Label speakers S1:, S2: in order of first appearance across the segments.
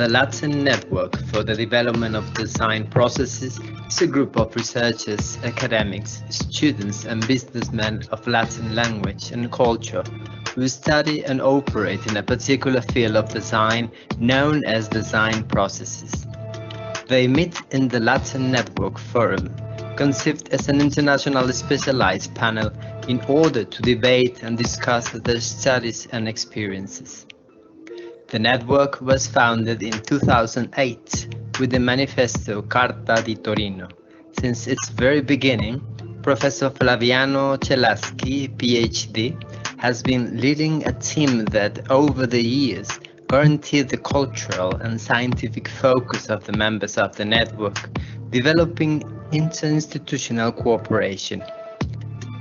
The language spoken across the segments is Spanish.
S1: The Latin Network for the Development of Design Processes is a group of researchers, academics, students and businessmen of Latin language and culture who study and operate in a particular field of design known as design processes. They meet in the Latin Network Forum, conceived as an internationally specialized panel in order to debate and discuss their studies and experiences. The network was founded in 2008 with the manifesto Carta di Torino. Since its very beginning, Professor Flaviano Celaschi, PhD, has been leading a team that, over the years, guaranteed the cultural and scientific focus of the members of the network, developing interinstitutional cooperation.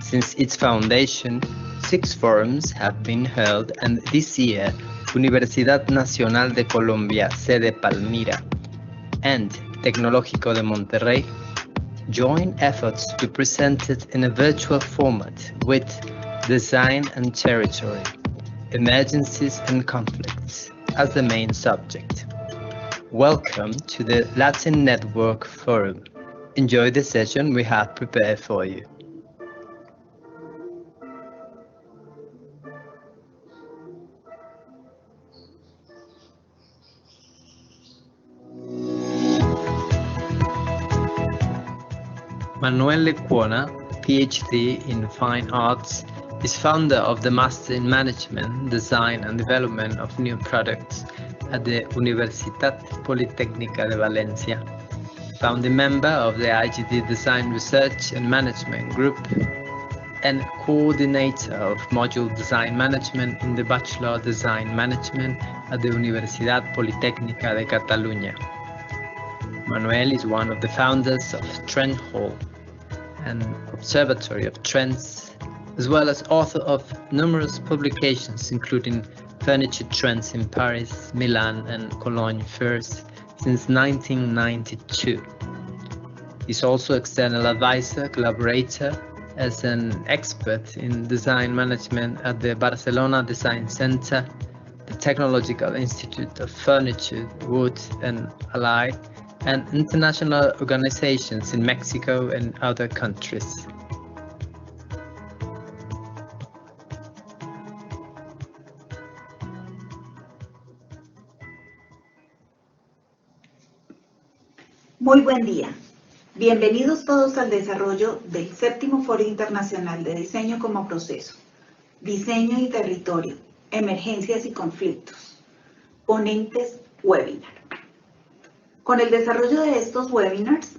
S1: Since its foundation, 6 forums have been held, and this year, Universidad Nacional de Colombia, sede Palmira, and Tecnológico de Monterrey join efforts to present it in a virtual format with Design and Territory, Emergencies and Conflicts as the main subject. Welcome to the Latin Network Forum. Enjoy the session we have prepared for you. Manuel Lecuona, PhD in Fine Arts, is founder of the Master in Management, Design and Development of New Products at the Universitat Politécnica de Valencia, founding member of the IGD Design Research and Management Group, and coordinator of Module Design Management in the Bachelor Design Management at the Universidad Politécnica de Catalunya. Manuel is one of the founders of Trend Hall, an observatory of trends, as well as author of numerous publications including Furniture Trends in Paris, Milan and Cologne fairs since 1992. He's also external advisor, collaborator as an expert in design management at the Barcelona Design Center, the Technological Institute of Furniture, Wood and Ally, and international organizations in Mexico and other countries.
S2: Muy buen día. Bienvenidos todos al desarrollo del 7º Foro Internacional de Diseño como Proceso, Diseño y Territorio, Emergencias y Conflictos. Ponentes Webinar. Con el desarrollo de estos webinars,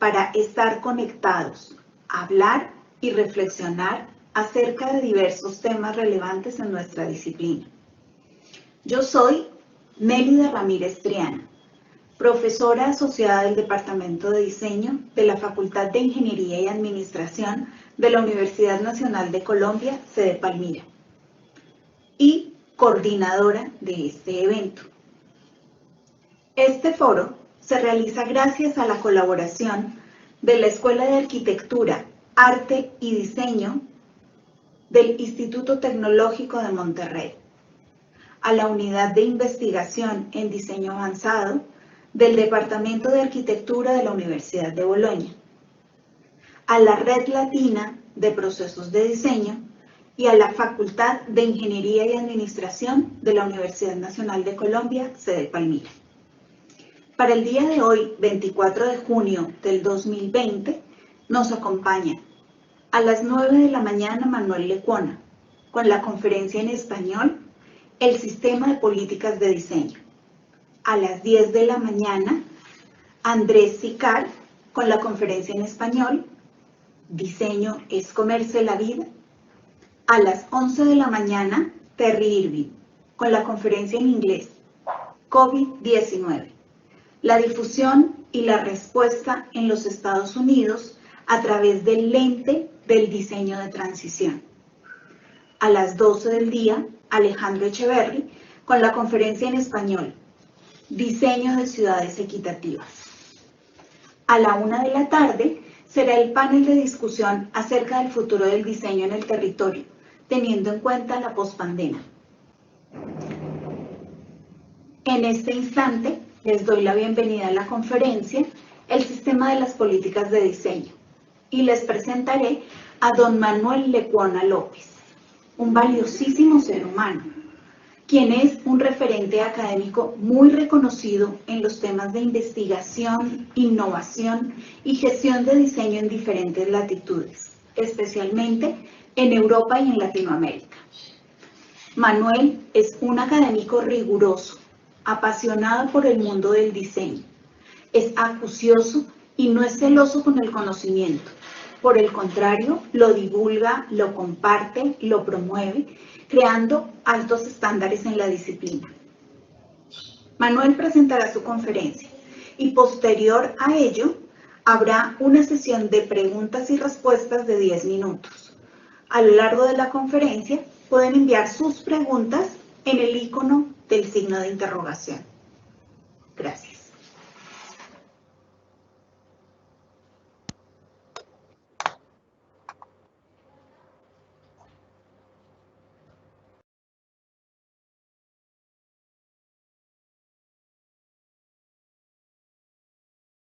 S2: para estar conectados, hablar y reflexionar acerca de diversos temas relevantes en nuestra disciplina. Yo soy Nélida Ramírez Triana, profesora asociada del Departamento de Diseño de la Facultad de Ingeniería y Administración de la Universidad Nacional de Colombia, sede Palmira, y coordinadora de este evento. Este foro se realiza gracias a la colaboración de la Escuela de Arquitectura, Arte y Diseño del Instituto Tecnológico de Monterrey, a la Unidad de Investigación en Diseño Avanzado del Departamento de Arquitectura de la Universidad de Bolonia, a la Red Latina de Procesos de Diseño y a la Facultad de Ingeniería y Administración de la Universidad Nacional de Colombia, sede Palmira. Para el día de hoy, 24 de junio del 2020, nos acompaña a las 9 de la mañana Manuel Lecuona, con la conferencia en español, El Sistema de Políticas de Diseño. A las 10 de la mañana, Andrés Sicar, con la conferencia en español, Diseño es comerse la vida. A las 11 de la mañana, Terry Irving, con la conferencia en inglés, COVID-19. La difusión y la respuesta en los Estados Unidos a través del lente del diseño de transición. A las 12 del día, Alejandro Echeverry, con la conferencia en español, Diseño de ciudades equitativas. A la 1 de la tarde será el panel de discusión acerca del futuro del diseño en el territorio, teniendo en cuenta la pospandemia. En este instante les doy la bienvenida a la conferencia El sistema de las políticas de diseño y les presentaré a don Manuel Lecuona López, un valiosísimo ser humano, quien es un referente académico muy reconocido en los temas de investigación, innovación y gestión de diseño en diferentes latitudes, especialmente en Europa y en Latinoamérica. Manuel es un académico riguroso, apasionado por el mundo del diseño. Es acucioso y no es celoso con el conocimiento. Por el contrario, lo divulga, lo comparte, lo promueve, creando altos estándares en la disciplina. Manuel presentará su conferencia y posterior a ello habrá una sesión de preguntas y respuestas de 10 minutos. A lo largo de la conferencia pueden enviar sus preguntas en el icono del signo de interrogación. Gracias.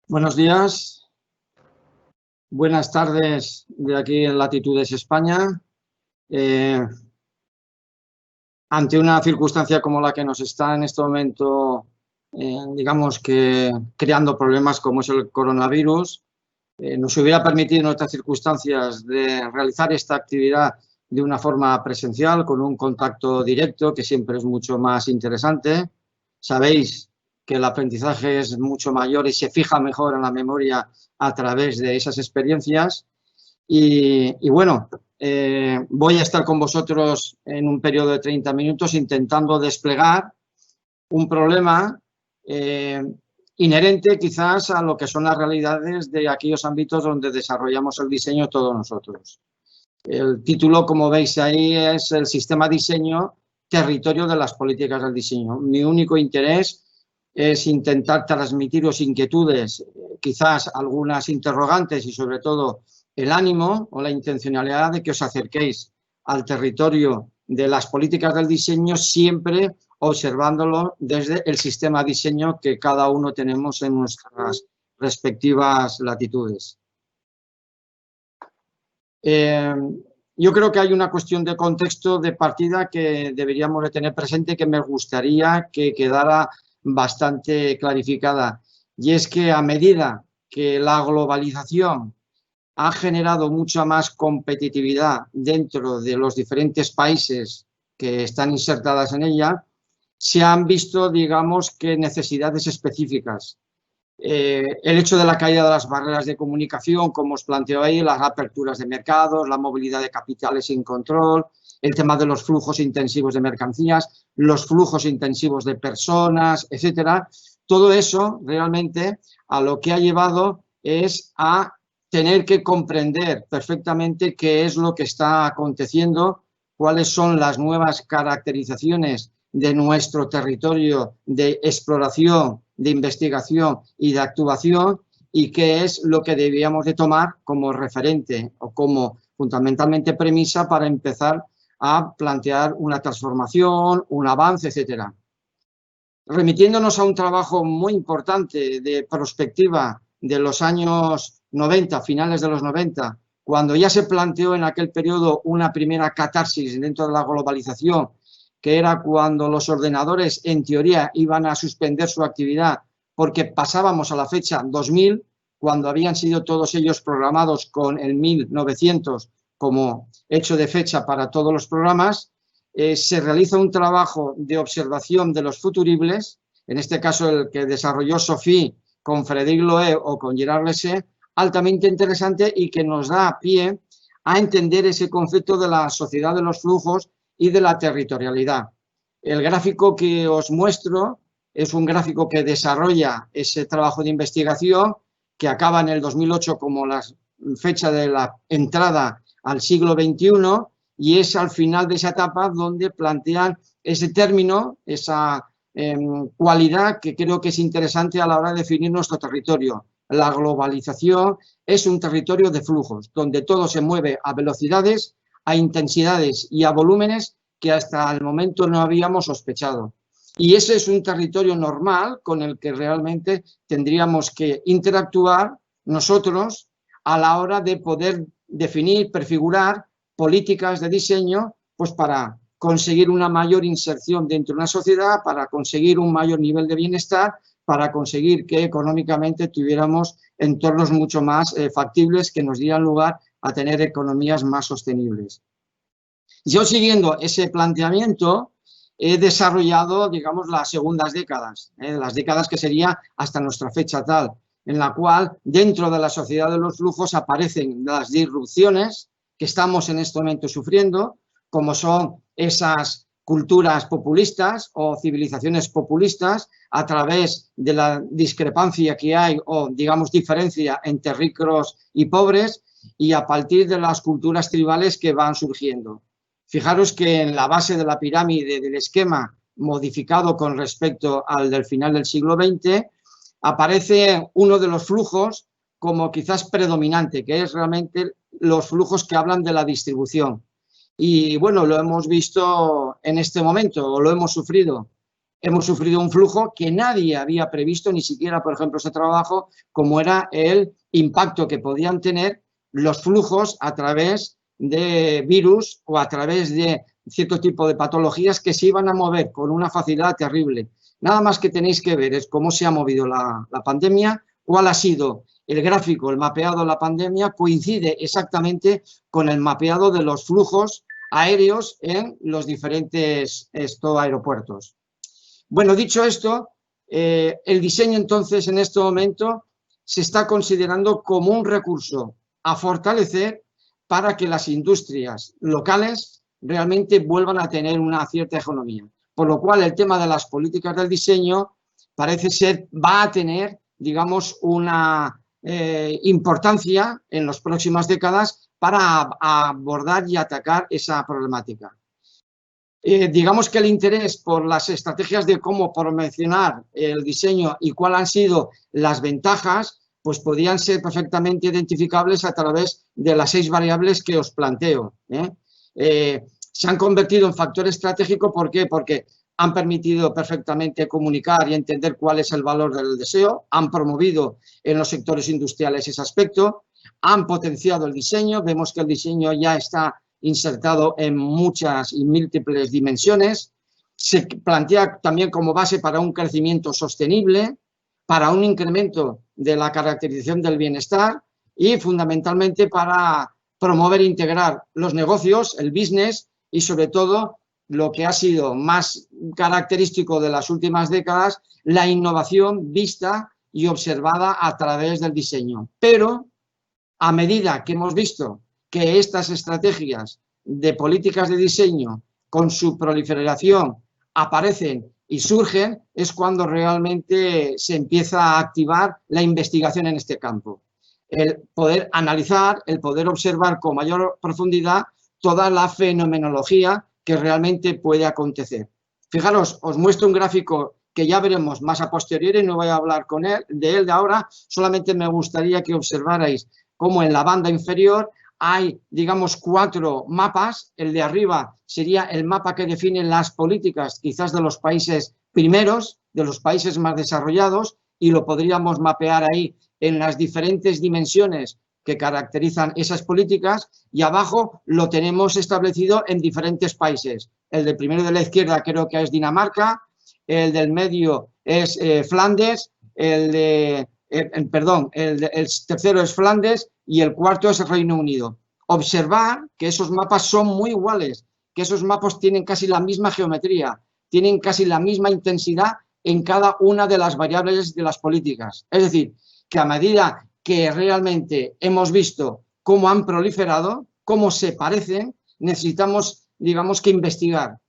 S3: Buenos días, buenas tardes de aquí en Latitudes España. Ante una circunstancia como la que nos está en este momento, digamos que creando problemas como es el coronavirus, nos hubiera permitido en otras circunstancias de realizar esta actividad de una forma presencial, con un contacto directo, que siempre es mucho más interesante. Sabéis que el aprendizaje es mucho mayor y se fija mejor en la memoria a través de esas experiencias. Y bueno, voy a estar con vosotros en un periodo de 30 minutos intentando desplegar un problema inherente quizás a lo que son las realidades de aquellos ámbitos donde desarrollamos el diseño todos nosotros. El título, como veis ahí, es el sistema diseño, territorio de las políticas del diseño. Mi único interés es intentar transmitiros inquietudes, quizás algunas interrogantes y sobre todo el ánimo o la intencionalidad de que os acerquéis al territorio de las políticas del diseño, siempre observándolo desde el sistema diseño que cada uno tenemos en nuestras respectivas latitudes. Yo creo que hay una cuestión de contexto de partida que deberíamos de tener presente, que me gustaría que quedara bastante clarificada, y es que a medida que la globalización ha generado mucha más competitividad dentro de los diferentes países que están insertadas en ella, se han visto, digamos, que necesidades específicas. El hecho de la caída de las barreras de comunicación, como os planteo ahí, las aperturas de mercados, la movilidad de capitales sin control, el tema de los flujos intensivos de mercancías, los flujos intensivos de personas, etcétera. Todo eso realmente a lo que ha llevado es a tener que comprender perfectamente qué es lo que está aconteciendo, cuáles son las nuevas caracterizaciones de nuestro territorio de exploración, de investigación y de actuación, y qué es lo que debíamos de tomar como referente o como fundamentalmente premisa para empezar a plantear una transformación, un avance, etcétera. Remitiéndonos a un trabajo muy importante de prospectiva de los años 90, finales de los 90, cuando ya se planteó en aquel periodo una primera catarsis dentro de la globalización, que era cuando los ordenadores en teoría iban a suspender su actividad porque pasábamos a la fecha 2000, cuando habían sido todos ellos programados con el 1900 como hecho de fecha para todos los programas. Se realiza un trabajo de observación de los futuribles, en este caso el que desarrolló Sophie con Frédéric Loé o con Gerard Lessé, altamente interesante y que nos da pie a entender ese concepto de la sociedad de los flujos y de la territorialidad. El gráfico que os muestro es un gráfico que desarrolla ese trabajo de investigación que acaba en el 2008 como la fecha de la entrada al siglo XXI, y es al final de esa etapa donde plantean ese término, esa cualidad que creo que es interesante a la hora de definir nuestro territorio. La globalización es un territorio de flujos, donde todo se mueve a velocidades, a intensidades y a volúmenes que hasta el momento no habíamos sospechado. Y ese es un territorio normal con el que realmente tendríamos que interactuar nosotros a la hora de poder definir, prefigurar políticas de diseño, pues para conseguir una mayor inserción dentro de una sociedad, para conseguir un mayor nivel de bienestar, para conseguir que económicamente tuviéramos entornos mucho más factibles que nos dieran lugar a tener economías más sostenibles. Yo, siguiendo ese planteamiento, he desarrollado, digamos, las segundas décadas, las décadas que sería hasta nuestra fecha tal, en la cual dentro de la sociedad de los flujos aparecen las disrupciones que estamos en este momento sufriendo, como son esas culturas populistas o civilizaciones populistas a través de la discrepancia que hay o, digamos, diferencia entre ricos y pobres y a partir de las culturas tribales que van surgiendo. Fijaros que en la base de la pirámide del esquema modificado con respecto al del final del siglo XX aparece uno de los flujos como quizás predominante, que es realmente los flujos que hablan de la distribución. Y bueno, lo hemos visto en este momento, o lo hemos sufrido. Hemos sufrido un flujo que nadie había previsto, ni siquiera, por ejemplo, ese trabajo, como era el impacto que podían tener los flujos a través de virus o a través de cierto tipo de patologías que se iban a mover con una facilidad terrible. Nada más que tenéis que ver es cómo se ha movido la pandemia, cuál ha sido el gráfico, el mapeado de la pandemia, coincide exactamente con el mapeado de los flujos aéreos en los diferentes aeropuertos. Bueno, dicho esto, el diseño entonces en este momento se está considerando como un recurso a fortalecer para que las industrias locales realmente vuelvan a tener una cierta economía. Por lo cual el tema de las políticas del diseño parece ser, va a tener, digamos, una importancia en las próximas décadas para abordar y atacar esa problemática. Digamos que el interés por las estrategias de cómo promocionar el diseño y cuáles han sido las ventajas, pues podrían ser perfectamente identificables a través de las 6 variables que os planteo. Se han convertido en factor estratégico, ¿por qué? Porque han permitido perfectamente comunicar y entender cuál es el valor del deseo, han promovido en los sectores industriales ese aspecto, han potenciado el diseño, vemos que el diseño ya está insertado en muchas y múltiples dimensiones, se plantea también como base para un crecimiento sostenible, para un incremento de la caracterización del bienestar y fundamentalmente para promover e integrar los negocios, el business y sobre todo lo que ha sido más característico de las últimas décadas, la innovación vista y observada a través del diseño. Pero a medida que hemos visto que estas estrategias de políticas de diseño con su proliferación aparecen y surgen, es cuando realmente se empieza a activar la investigación en este campo. El poder analizar, el poder observar con mayor profundidad toda la fenomenología que realmente puede acontecer. Fijaros, os muestro un gráfico que ya veremos más a posteriori, no voy a hablar de él de ahora, solamente me gustaría que observarais cómo en la banda inferior hay, digamos, 4 mapas. El de arriba sería el mapa que define las políticas quizás de los países primeros, de los países más desarrollados, y lo podríamos mapear ahí en las diferentes dimensiones que caracterizan esas políticas, y abajo lo tenemos establecido en diferentes países. El del primero de la izquierda creo que es Dinamarca, el del medio es Flandes, el tercero es Flandes y el cuarto es el Reino Unido. Observar que esos mapas son muy iguales, que esos mapas tienen casi la misma geometría, tienen casi la misma intensidad en cada una de las variables de las políticas. Es decir, que a medida que realmente hemos visto cómo han proliferado, cómo se parecen, necesitamos, digamos, que investigar.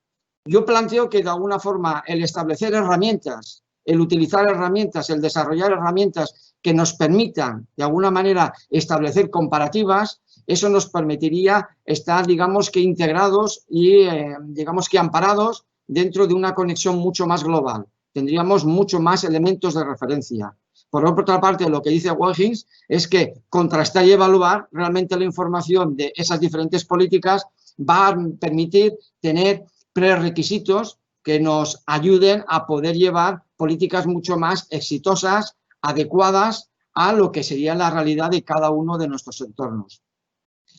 S3: Yo planteo que de alguna forma el establecer herramientas, el utilizar herramientas, el desarrollar herramientas que nos permitan de alguna manera establecer comparativas, eso nos permitiría estar, digamos, que integrados y, digamos, que amparados dentro de una conexión mucho más global. Tendríamos mucho más elementos de referencia. Por otra parte, lo que dice Wilkins es que contrastar y evaluar realmente la información de esas diferentes políticas va a permitir tener prerequisitos que nos ayuden a poder llevar políticas mucho más exitosas, adecuadas a lo que sería la realidad de cada uno de nuestros entornos.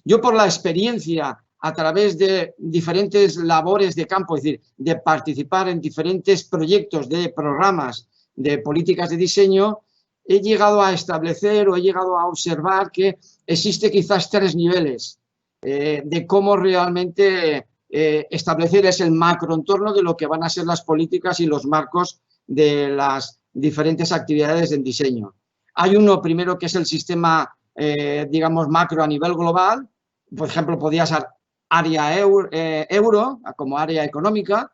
S3: Yo, por la experiencia a través de diferentes labores de campo, es decir, de participar en diferentes proyectos de programas de políticas de diseño, he llegado a establecer o he llegado a observar que existe quizás 3 niveles de cómo realmente establecer el macroentorno de lo que van a ser las políticas y los marcos de las diferentes actividades del diseño. Hay uno primero que es el sistema, digamos, macro a nivel global. Por ejemplo, podría ser área euro como área económica,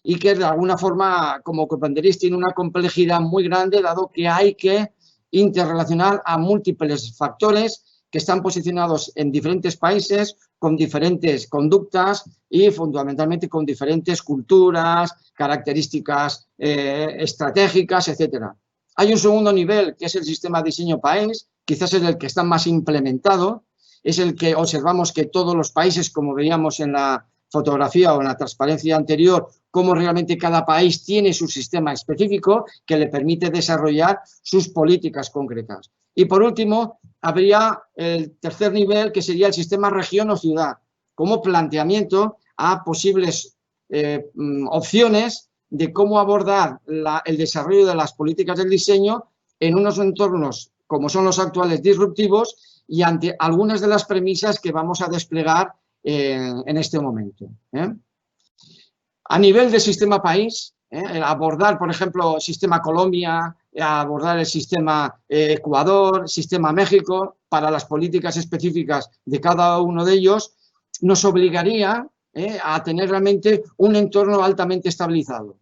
S3: y que de alguna forma, como comprenderéis, tiene una complejidad muy grande, dado que hay que interrelacionar a múltiples factores que están posicionados en diferentes países, con diferentes conductas y fundamentalmente con diferentes culturas, características estratégicas, etc. Hay un segundo nivel, que es el sistema diseño país, quizás es el que está más implementado, es el que observamos que todos los países, como veíamos en la fotografía o en la transparencia anterior, cómo realmente cada país tiene su sistema específico que le permite desarrollar sus políticas concretas. Y por último, habría el tercer nivel, que sería el sistema región o ciudad, como planteamiento a posibles opciones de cómo abordar el desarrollo de las políticas del diseño en unos entornos como son los actuales disruptivos y ante algunas de las premisas que vamos a desplegar en este momento. A nivel de sistema país, abordar, por ejemplo, sistema Colombia, abordar el sistema Ecuador, sistema México, para las políticas específicas de cada uno de ellos, nos obligaría a tener realmente un entorno altamente estabilizado.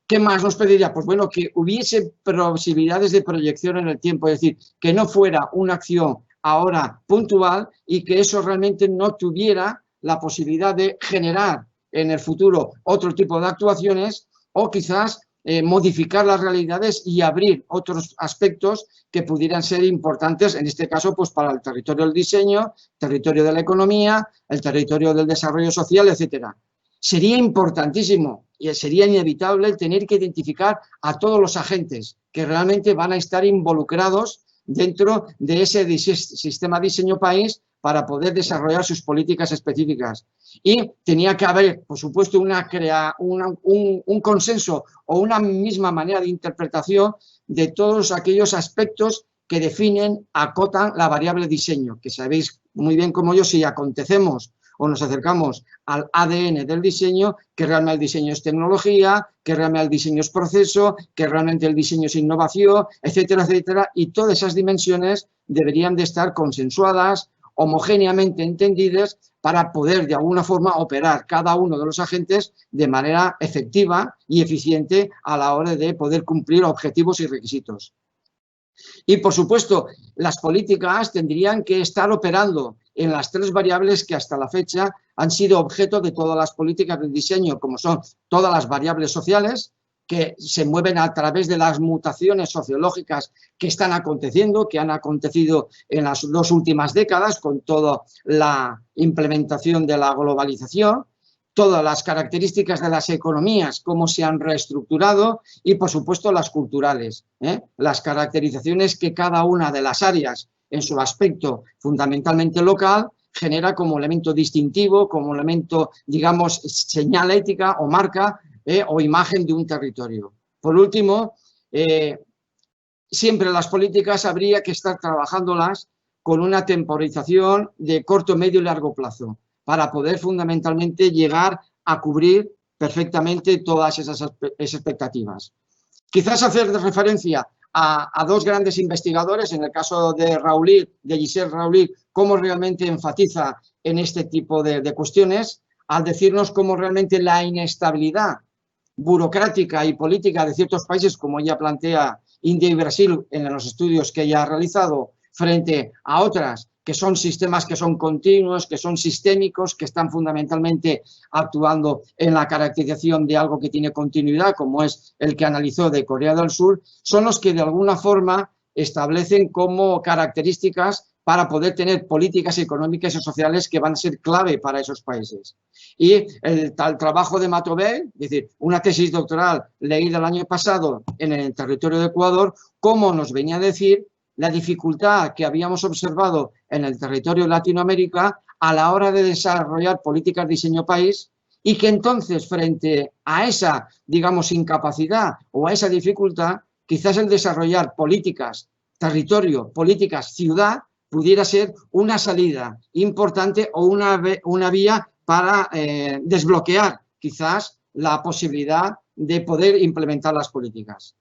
S3: ¿Qué más nos pediría? Pues bueno, que hubiese posibilidades de proyección en el tiempo, es decir, que no fuera una acción ahora puntual y que eso realmente no tuviera la posibilidad de generar en el futuro otro tipo de actuaciones o quizás modificar las realidades y abrir otros aspectos que pudieran ser importantes, en este caso, pues para el territorio del diseño, territorio de la economía, el territorio del desarrollo social, etcétera. Sería importantísimo y sería inevitable el tener que identificar a todos los agentes que realmente van a estar involucrados dentro de ese sistema diseño país para poder desarrollar sus políticas específicas. Y tenía que haber, por supuesto, un consenso o una misma manera de interpretación de todos aquellos aspectos que definen, acotan la variable diseño, que sabéis muy bien como yo, si acontecemos o nos acercamos al ADN del diseño, que realmente el diseño es tecnología, que realmente el diseño es proceso, que realmente el diseño es innovación, etcétera, etcétera, y todas esas dimensiones deberían de estar consensuadas, homogéneamente entendidas, para poder de alguna forma operar cada uno de los agentes de manera efectiva y eficiente a la hora de poder cumplir objetivos y requisitos. Y, por supuesto, las políticas tendrían que estar operando en las 3 variables que hasta la fecha han sido objeto de todas las políticas de diseño, como son todas las variables sociales, que se mueven a través de las mutaciones sociológicas que están aconteciendo, que han acontecido en las 2 últimas décadas con toda la implementación de la globalización, todas las características de las economías, cómo se han reestructurado y, por supuesto, las culturales, las caracterizaciones que cada una de las áreas en su aspecto fundamentalmente local genera como elemento distintivo, como elemento, digamos, señal ética o marca o imagen de un territorio. Por último, siempre las políticas habría que estar trabajándolas con una temporización de corto, medio y largo plazo, para poder fundamentalmente llegar a cubrir perfectamente todas esas expectativas. Quizás hacer referencia a 2 grandes investigadores, en el caso de Gisèle Raulich, cómo realmente enfatiza en este tipo de cuestiones, al decirnos cómo realmente la inestabilidad burocrática y política de ciertos países, como ella plantea India y Brasil en los estudios que ella ha realizado, frente a otras que son sistemas que son continuos, que son sistémicos, que están fundamentalmente actuando en la caracterización de algo que tiene continuidad, como es el que analizó de Corea del Sur, son los que de alguna forma establecen como características para poder tener políticas económicas y sociales que van a ser clave para esos países. Y el trabajo de Matobé, es decir, una tesis doctoral leída el año pasado en el territorio de Ecuador, como nos venía a decir la dificultad que habíamos observado en el territorio de Latinoamérica a la hora de desarrollar políticas de diseño país, y que entonces frente a esa, digamos, incapacidad o a esa dificultad, quizás el desarrollar políticas, territorio, políticas, ciudad, pudiera ser una salida importante o una vía para desbloquear quizás la posibilidad de poder implementar las políticas.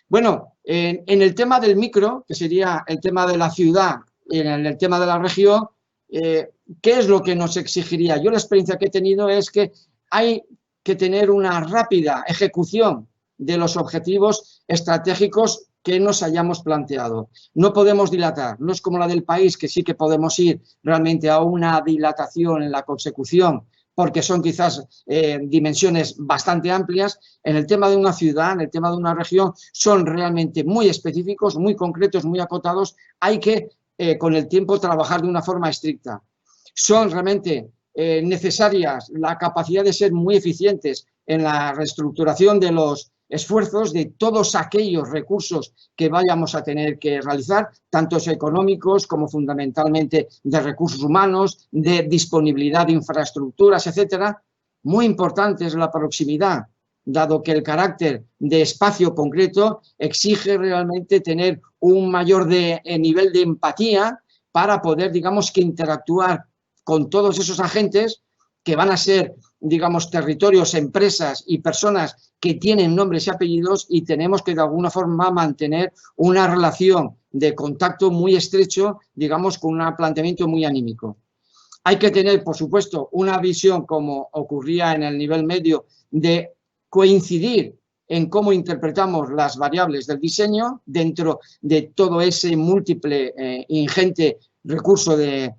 S3: Bueno, en el tema del micro, que sería el tema de la ciudad, y en el tema de la región, ¿qué es lo que nos exigiría? Yo la experiencia que he tenido es que hay que tener una rápida ejecución de los objetivos estratégicos que nos hayamos planteado. No podemos dilatar, no es como la del país, que sí que podemos ir realmente a una dilatación en la consecución, porque son quizás dimensiones bastante amplias. En el tema de una ciudad, en el tema de una región, son realmente muy específicos, muy concretos, muy acotados. Hay que, con el tiempo, trabajar de una forma estricta. Son realmente necesarias la capacidad de ser muy eficientes en la reestructuración de los esfuerzos, de todos aquellos recursos que vayamos a tener que realizar, tanto económicos como fundamentalmente de recursos humanos, de disponibilidad de infraestructuras, etcétera. Muy importante es la proximidad, dado que el carácter de espacio concreto exige realmente tener un mayor nivel de empatía para poder, digamos, que interactuar con todos esos agentes que van a ser, digamos, territorios, empresas y personas que tienen nombres y apellidos, y tenemos que de alguna forma mantener una relación de contacto muy estrecho, digamos, con un planteamiento muy anímico. Hay que tener, por supuesto, una visión, como ocurría en el nivel medio, de coincidir en cómo interpretamos las variables del diseño dentro de todo ese múltiple, ingente recurso de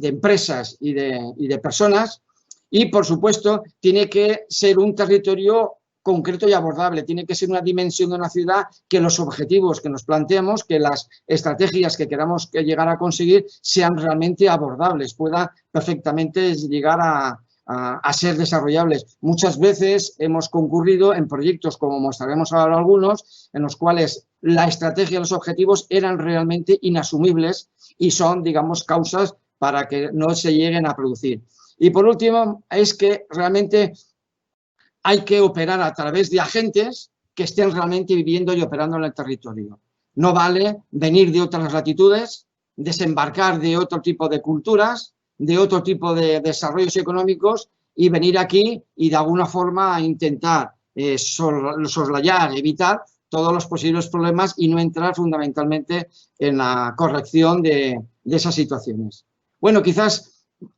S3: empresas y de personas. Y, por supuesto, tiene que ser un territorio concreto y abordable, tiene que ser una dimensión de una ciudad que los objetivos que nos planteemos, que las estrategias que queramos llegar a conseguir sean realmente abordables, puedan perfectamente llegar a ser desarrollables. Muchas veces hemos concurrido en proyectos, como mostraremos ahora algunos, en los cuales la estrategia y los objetivos eran realmente inasumibles y son, digamos, causas para que no se lleguen a producir. Y por último, es que realmente hay que operar a través de agentes que estén realmente viviendo y operando en el territorio. No vale venir de otras latitudes, desembarcar de otro tipo de culturas, de otro tipo de desarrollos económicos y venir aquí y de alguna forma intentar soslayar, evitar todos los posibles problemas y no entrar fundamentalmente en la corrección de esas situaciones. Bueno, quizás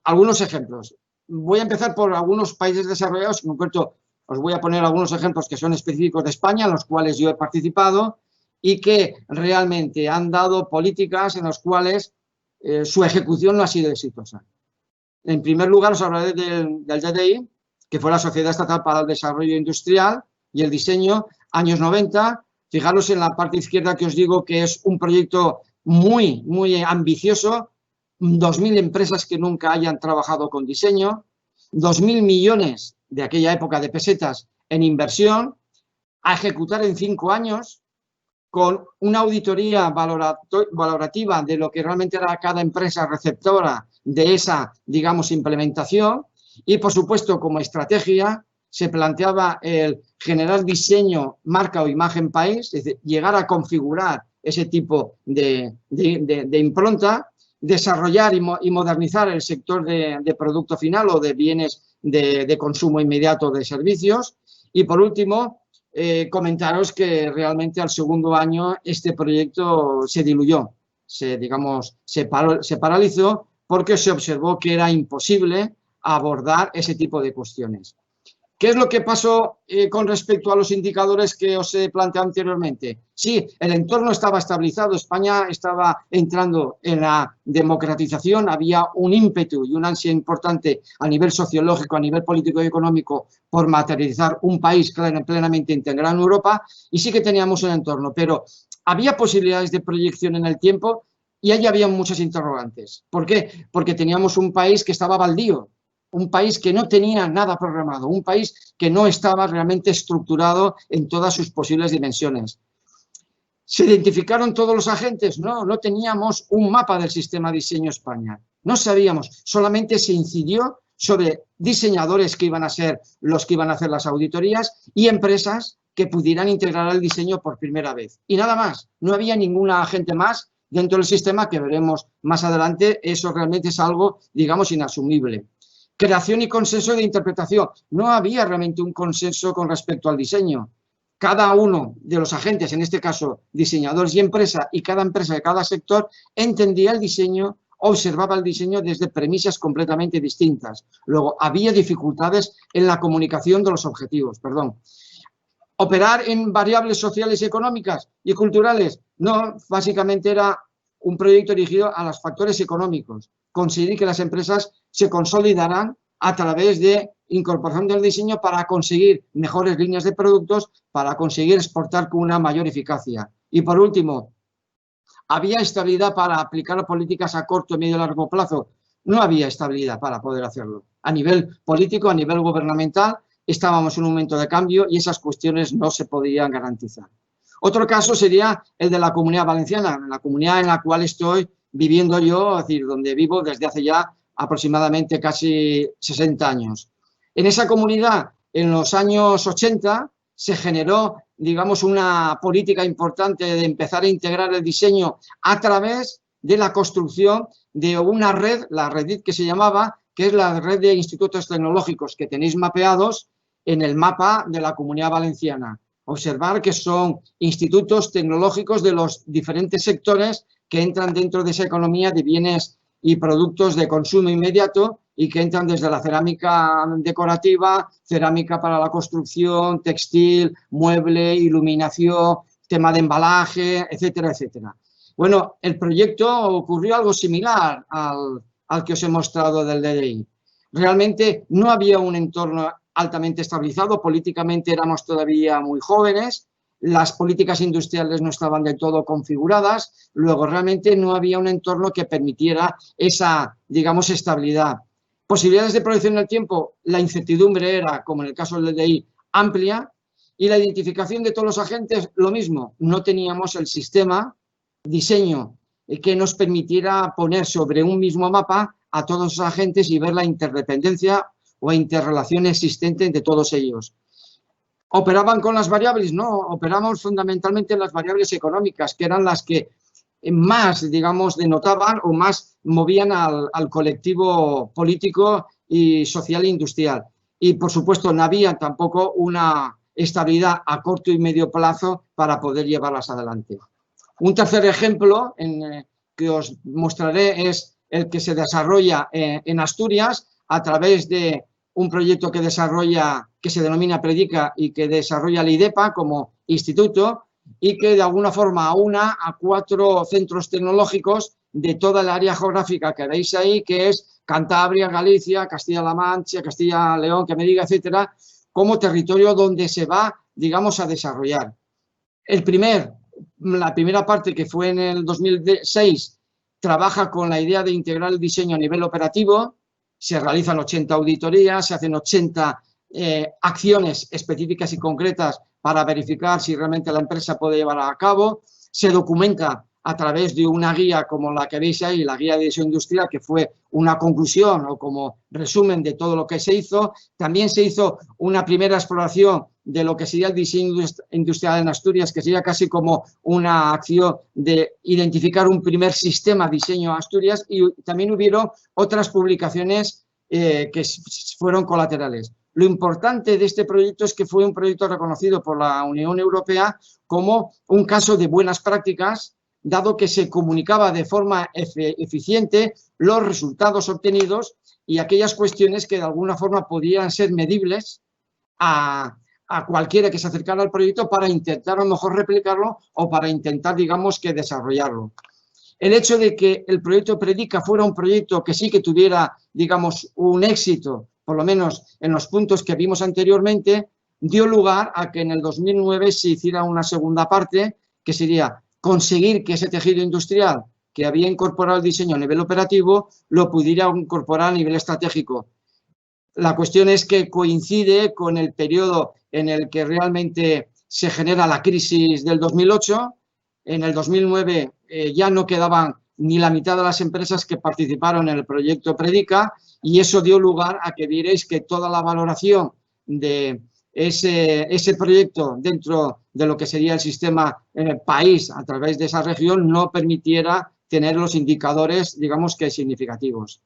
S3: algunos ejemplos. Voy a empezar por algunos países desarrollados, en concreto os voy a poner algunos ejemplos que son específicos de España, en los cuales yo he participado y que realmente han dado políticas en las cuales su ejecución no ha sido exitosa. En primer lugar, os hablaré del DDI, que fue la Sociedad Estatal para el Desarrollo Industrial y el Diseño, años 90. Fijaros en la parte izquierda que os digo que es un proyecto muy, muy ambicioso, 2.000 empresas que nunca hayan trabajado con diseño, 2.000 millones de aquella época de pesetas en inversión, a ejecutar en 5 años, con una auditoría valorativa de lo que realmente era cada empresa receptora de esa, digamos, implementación. Y, por supuesto, como estrategia, se planteaba el generar diseño, marca o imagen país, es decir, llegar a configurar ese tipo de impronta, desarrollar y modernizar el sector de producto final o de bienes de consumo inmediato de servicios. Y, por último, comentaros que realmente al segundo año este proyecto se diluyó, se paralizó porque se observó que era imposible abordar ese tipo de cuestiones. ¿Qué es lo que pasó con respecto a los indicadores que os he planteado anteriormente? Sí, el entorno estaba estabilizado, España estaba entrando en la democratización, había un ímpetu y una ansia importante a nivel sociológico, a nivel político y económico por materializar un país plenamente integrado en Europa, y sí que teníamos un entorno, pero había posibilidades de proyección en el tiempo. Y allí había muchos interrogantes. ¿Por qué? Porque teníamos un país que estaba baldío, un país que no tenía nada programado, un país que no estaba realmente estructurado en todas sus posibles dimensiones. ¿Se identificaron todos los agentes? No, no teníamos un mapa del sistema Diseño España. No sabíamos, solamente se incidió sobre diseñadores que iban a ser los que iban a hacer las auditorías y empresas que pudieran integrar el diseño por primera vez. Y nada más, no había ninguna agente más dentro del sistema que veremos más adelante. Eso realmente es algo, digamos, inasumible. Creación y consenso de interpretación. No había realmente un consenso con respecto al diseño. Cada uno de los agentes, en este caso diseñadores y empresa, y cada empresa de cada sector, entendía el diseño, observaba el diseño desde premisas completamente distintas. Luego, había dificultades en la comunicación de los objetivos, Operar en variables sociales y económicas y culturales, no, básicamente era un proyecto dirigido a los factores económicos. Conseguir que las empresas se consolidaran a través de incorporación del diseño para conseguir mejores líneas de productos, para conseguir exportar con una mayor eficacia. Y por último, ¿había estabilidad para aplicar políticas a corto, medio y largo plazo? No había estabilidad para poder hacerlo. A nivel político, a nivel gubernamental, estábamos en un momento de cambio y esas cuestiones no se podían garantizar. Otro caso sería el de la Comunidad Valenciana, la comunidad en la cual estoy viviendo yo, es decir, donde vivo desde hace ya aproximadamente casi 60 años. En esa comunidad, en los años 80, se generó, digamos, una política importante de empezar a integrar el diseño a través de la construcción de una red, la REDIT que se llamaba, que es la red de institutos tecnológicos que tenéis mapeados en el mapa de la Comunidad Valenciana. Observar que son institutos tecnológicos de los diferentes sectores que entran dentro de esa economía de bienes y productos de consumo inmediato y que entran desde la cerámica decorativa, cerámica para la construcción, textil, mueble, iluminación, tema de embalaje, etcétera, etcétera. Bueno, el proyecto ocurrió algo similar al que os he mostrado del DDI. Realmente no había un entorno altamente estabilizado, políticamente éramos todavía muy jóvenes, las políticas industriales no estaban del todo configuradas, luego realmente no había un entorno que permitiera esa, digamos, estabilidad. Posibilidades de proyección en el tiempo, la incertidumbre era, como en el caso del DDI, amplia, y la identificación de todos los agentes, lo mismo, no teníamos el sistema, diseño, que nos permitiera poner sobre un mismo mapa a todos los agentes y ver la interdependencia o interrelación existente entre todos ellos. ¿Operaban con las variables? No, operamos fundamentalmente en las variables económicas, que eran las que más, digamos, denotaban o más movían al colectivo político y social e industrial. Y, por supuesto, no había tampoco una estabilidad a corto y medio plazo para poder llevarlas adelante. Un tercer ejemplo que os mostraré es el que se desarrolla en Asturias a través de un proyecto que se denomina Predica y que desarrolla la IDEPA como instituto y que de alguna forma aúna a 4 centros tecnológicos de toda el área geográfica que veis ahí, que es Cantabria, Galicia, Castilla-La Mancha, Castilla-León, que me diga, etcétera, como territorio donde se va, digamos, a desarrollar. La primera parte, que fue en el 2006, trabaja con la idea de integrar el diseño a nivel operativo. Se realizan 80 auditorías, se hacen 80 acciones específicas y concretas para verificar si realmente la empresa puede llevar a cabo. Se documenta a través de una guía como la que veis ahí, la guía de diseño industrial, que fue una conclusión o como resumen de todo lo que se hizo. También se hizo una primera exploración de lo que sería el diseño industrial en Asturias, que sería casi como una acción de identificar un primer sistema diseño Asturias, y también hubieron otras publicaciones que fueron colaterales. Lo importante de este proyecto es que fue un proyecto reconocido por la Unión Europea como un caso de buenas prácticas, dado que se comunicaba de forma eficiente los resultados obtenidos y aquellas cuestiones que de alguna forma podían ser medibles a cualquiera que se acercara al proyecto para intentar a lo mejor replicarlo o para intentar, digamos, que desarrollarlo. El hecho de que el proyecto Predica fuera un proyecto que sí que tuviera, digamos, un éxito, por lo menos en los puntos que vimos anteriormente, dio lugar a que en el 2009 se hiciera una segunda parte, que sería conseguir que ese tejido industrial que había incorporado el diseño a nivel operativo lo pudiera incorporar a nivel estratégico. La cuestión es que coincide con el periodo en el que realmente se genera la crisis del 2008. En el 2009 ya no quedaban ni la mitad de las empresas que participaron en el proyecto Predica, y eso dio lugar a que vierais que toda la valoración de ese proyecto dentro de lo que sería el sistema país a través de esa región no permitiera tener los indicadores, digamos que significativos.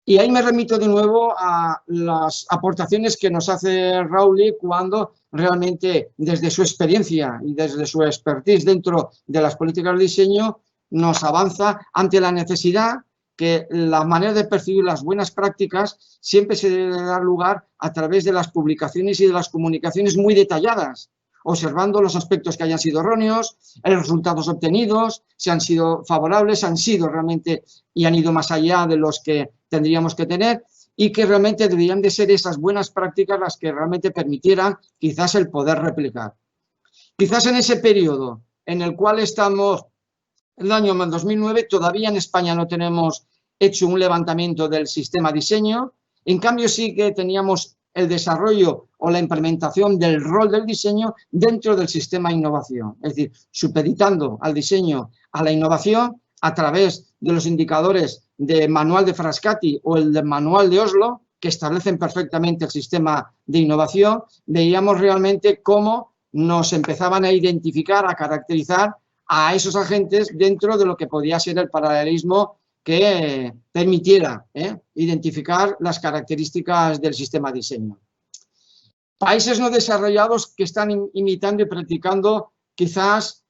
S3: Y ahí me remito de nuevo a las aportaciones que nos hace Rauli cuando realmente desde su experiencia y desde su expertise dentro de las políticas de diseño nos avanza ante la necesidad que la manera de percibir las buenas prácticas siempre se debe dar lugar a través de las publicaciones y de las comunicaciones muy detalladas, observando los aspectos que hayan sido erróneos, los resultados obtenidos, si han sido favorables, han sido realmente y han ido más allá de los que tendríamos que tener, y que realmente deberían de ser esas buenas prácticas las que realmente permitieran quizás el poder replicar. Quizás en ese periodo en el cual estamos, el año 2009, todavía en España no tenemos hecho un levantamiento del sistema diseño, en cambio sí que teníamos el desarrollo o la implementación del rol del diseño dentro del sistema innovación, es decir, supeditando al diseño a la innovación a través de los indicadores de manual de Frascati o el de manual de Oslo, que establecen perfectamente el sistema de innovación. Veíamos realmente cómo nos empezaban a identificar, a caracterizar a esos agentes dentro de lo que podía ser el paralelismo que permitiera identificar las características del sistema de diseño. Países no desarrollados que están imitando y practicando quizás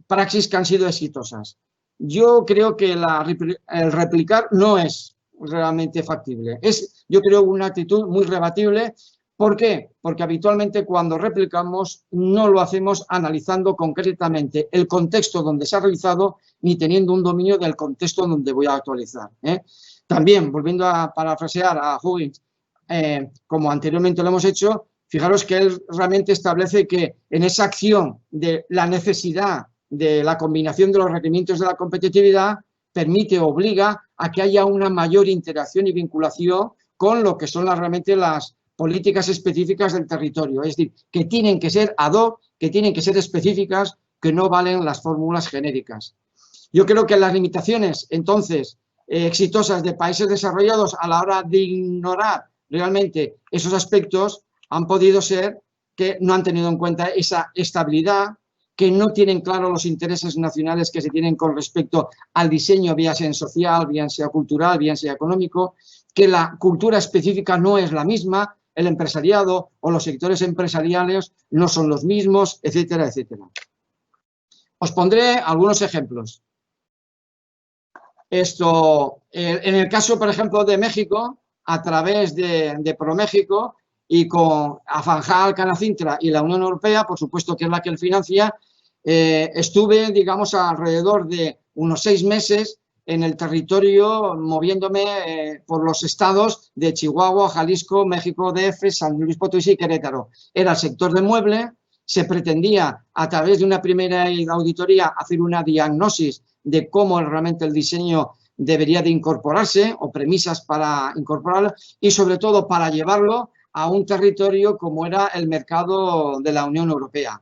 S3: praxis que han sido exitosas. Yo creo que el replicar no es realmente factible. Es, yo creo, una actitud muy rebatible. ¿Por qué? Porque habitualmente cuando replicamos no lo hacemos analizando concretamente el contexto donde se ha realizado ni teniendo un dominio del contexto donde voy a actualizar. También, volviendo a parafrasear a Huggins, como anteriormente lo hemos hecho, fijaros que él realmente establece que en esa acción de la necesidad de la combinación de los requerimientos de la competitividad permite, obliga a que haya una mayor interacción y vinculación con lo que son realmente las políticas específicas del territorio, es decir, que tienen que ser ad hoc, que tienen que ser específicas, que no valen las fórmulas genéricas. Yo creo que las limitaciones, entonces, exitosas de países desarrollados a la hora de ignorar realmente esos aspectos han podido ser que no han tenido en cuenta esa estabilidad, que no tienen claro los intereses nacionales que se tienen con respecto al diseño, bien sea social, bien sea cultural, bien sea económico, que la cultura específica no es la misma, el empresariado o los sectores empresariales no son los mismos, etcétera, etcétera. Os pondré algunos ejemplos. En el caso, por ejemplo, de México, a través de ProMéxico y con Afanjal, Canacintra y la Unión Europea, por supuesto que es la que él financia, estuve, digamos, alrededor de unos 6 meses en el territorio, moviéndome por los estados de Chihuahua, Jalisco, México DF, San Luis Potosí y Querétaro. Era el sector de mueble, se pretendía a través de una primera auditoría hacer una diagnosis de cómo realmente el diseño debería de incorporarse o premisas para incorporarlo y sobre todo para llevarlo a un territorio como era el mercado de la Unión Europea.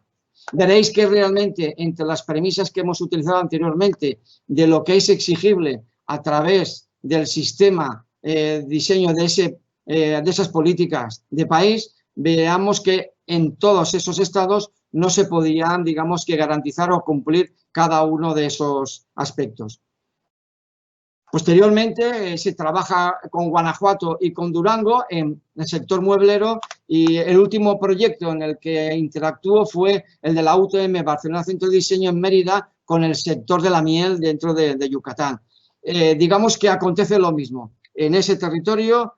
S3: Veréis que realmente entre las premisas que hemos utilizado anteriormente de lo que es exigible a través del sistema diseño de esas políticas de país, veamos que en todos esos estados no se podían, digamos, que garantizar o cumplir cada uno de esos aspectos. Posteriormente se trabaja con Guanajuato y con Durango en el sector mueblero y el último proyecto en el que interactuó fue el de la UTM Barcelona Centro de Diseño en Mérida con el sector de la miel dentro de Yucatán. Digamos que acontece lo mismo. En ese territorio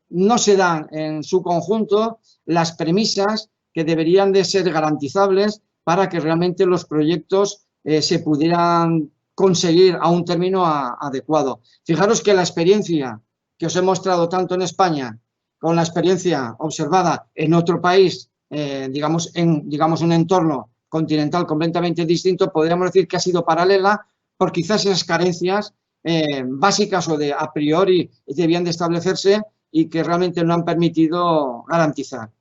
S3: no se dan en su conjunto las premisas que deberían de ser garantizables para que realmente los proyectos se pudieran conseguir a un término adecuado. Fijaros que la experiencia que os he mostrado tanto en España con la experiencia observada en otro país, digamos un entorno continental completamente distinto, podríamos decir que ha sido paralela por quizás esas carencias básicas o de a priori debían de establecerse y que realmente no han permitido garantizar.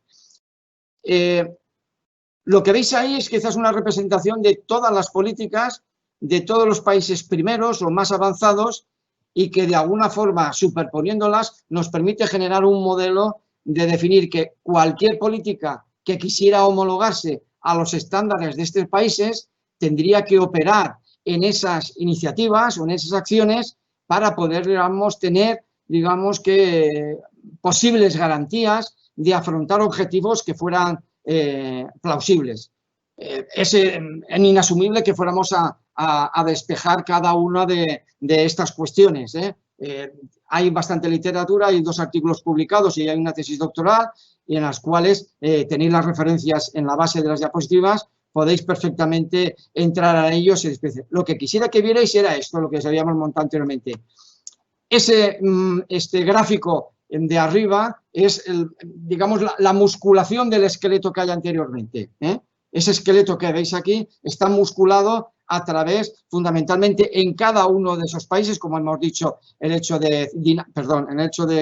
S3: Lo que veis ahí es quizás una representación de todas las políticas de todos los países primeros o más avanzados y que de alguna forma, superponiéndolas, nos permite generar un modelo de definir que cualquier política que quisiera homologarse a los estándares de estos países tendría que operar en esas iniciativas o en esas acciones para poder, digamos, tener, digamos, que posibles garantías de afrontar objetivos que fueran plausibles. Es inasumible que fuéramos a despejar cada una de estas cuestiones. Hay bastante literatura, hay 2 artículos publicados y hay una tesis doctoral y en las cuales tenéis las referencias en la base de las diapositivas, podéis perfectamente entrar a ellos. Lo que quisiera que vierais era esto, lo que os habíamos montado anteriormente. Este gráfico de arriba es, digamos, la musculación del esqueleto que hay anteriormente. Ese esqueleto que veis aquí está musculado a través, fundamentalmente, en cada uno de esos países, como hemos dicho, el hecho de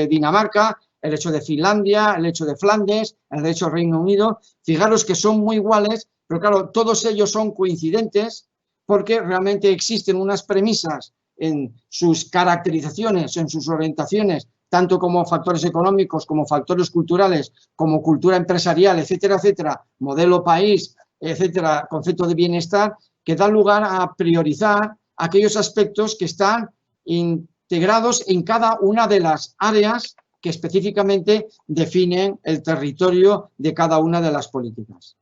S3: Dinamarca, el hecho de Finlandia, el hecho de Flandes, el hecho del Reino Unido. Fijaros que son muy iguales, pero claro, todos ellos son coincidentes porque realmente existen unas premisas en sus caracterizaciones, en sus orientaciones, tanto como factores económicos, como factores culturales, como cultura empresarial, etcétera, etcétera, modelo país, etcétera, concepto de bienestar, que dan lugar a priorizar aquellos aspectos que están integrados en cada una de las áreas que específicamente definen el territorio de cada una de las políticas.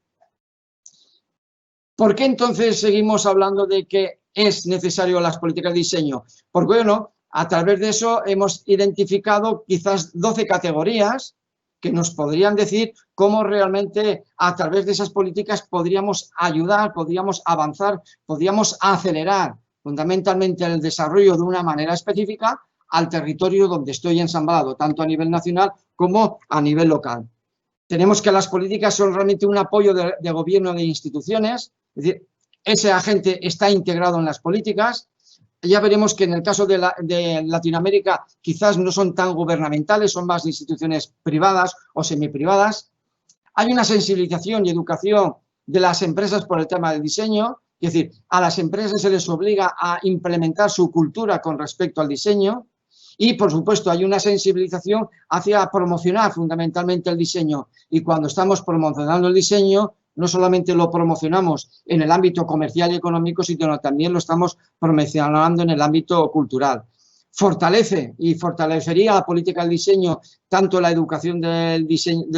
S3: ¿Por qué entonces seguimos hablando de que es necesario las políticas de diseño? Porque, bueno, a través de eso hemos identificado quizás 12 categorías que nos podrían decir cómo realmente a través de esas políticas podríamos ayudar, podríamos avanzar, podríamos acelerar fundamentalmente el desarrollo de una manera específica al territorio donde estoy ensamblado, tanto a nivel nacional como a nivel local. Tenemos que las políticas son realmente un apoyo de gobierno y de instituciones, es decir, ese agente está integrado en las políticas. Ya veremos que en el caso de Latinoamérica quizás no son tan gubernamentales, son más de instituciones privadas o semiprivadas. Hay una sensibilización y educación de las empresas por el tema del diseño, es decir, a las empresas se les obliga a implementar su cultura con respecto al diseño y, por supuesto, hay una sensibilización hacia promocionar fundamentalmente el diseño. Y cuando estamos promocionando el diseño, no solamente lo promocionamos en el ámbito comercial y económico, sino también lo estamos promocionando en el ámbito cultural. Fortalece y fortalecería la política del diseño tanto la educación de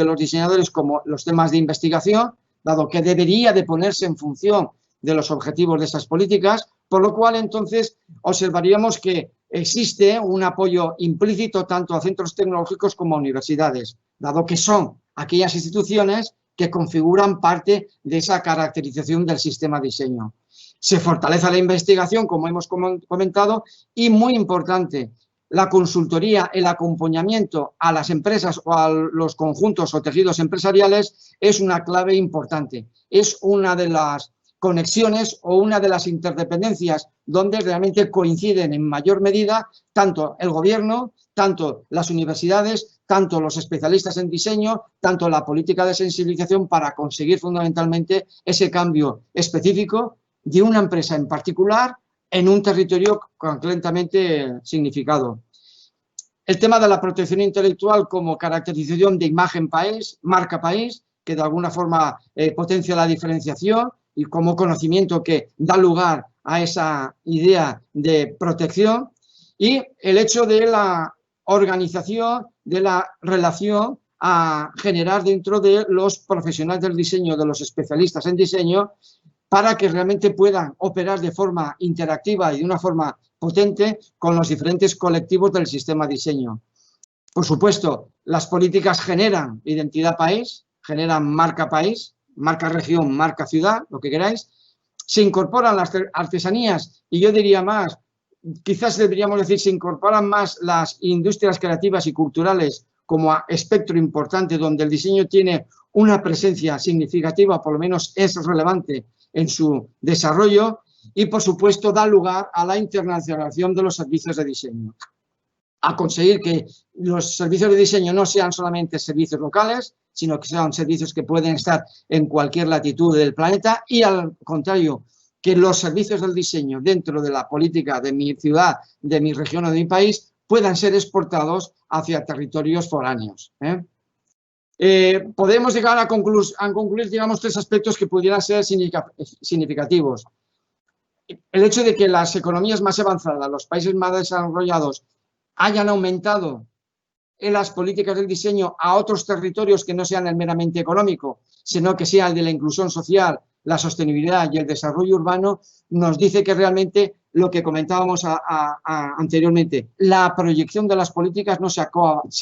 S3: los diseñadores como los temas de investigación, dado que debería de ponerse en función de los objetivos de esas políticas, por lo cual entonces observaríamos que existe un apoyo implícito tanto a centros tecnológicos como a universidades, dado que son aquellas instituciones que configuran parte de esa caracterización del sistema de diseño. Se fortalece la investigación, como hemos comentado, y muy importante, la consultoría, el acompañamiento a las empresas o a los conjuntos o tejidos empresariales es una clave importante. Es una de las conexiones o una de las interdependencias donde realmente coinciden en mayor medida tanto el gobierno, tanto las universidades, tanto los especialistas en diseño, tanto la política de sensibilización para conseguir fundamentalmente ese cambio específico de una empresa en particular en un territorio concretamente significado. El tema de la protección intelectual como caracterización de imagen país, marca país, que de alguna forma potencia la diferenciación y como conocimiento que da lugar a esa idea de protección, y el hecho de la organización, de la relación a generar dentro de los profesionales del diseño, de los especialistas en diseño, para que realmente puedan operar de forma interactiva y de una forma potente con los diferentes colectivos del sistema diseño. Por supuesto, las políticas generan identidad país, generan marca país, marca región, marca ciudad, lo que queráis. Se incorporan las artesanías y yo diría más, quizás deberíamos decir, se incorporan más las industrias creativas y culturales como espectro importante donde el diseño tiene una presencia significativa, por lo menos es relevante en su desarrollo, y por supuesto da lugar a la internacionalización de los servicios de diseño, a conseguir que los servicios de diseño no sean solamente servicios locales, sino que sean servicios que pueden estar en cualquier latitud del planeta, y al contrario, que los servicios del diseño dentro de la política de mi ciudad, de mi región o de mi país puedan ser exportados hacia territorios foráneos. Podemos llegar a concluir, digamos, 3 aspectos que pudieran ser significativos. El hecho de que las economías más avanzadas, los países más desarrollados, hayan aumentado en las políticas del diseño a otros territorios que no sean el meramente económico, sino que sea el de la inclusión social, la sostenibilidad y el desarrollo urbano, nos dice que realmente lo que comentábamos anteriormente, la proyección de las políticas no se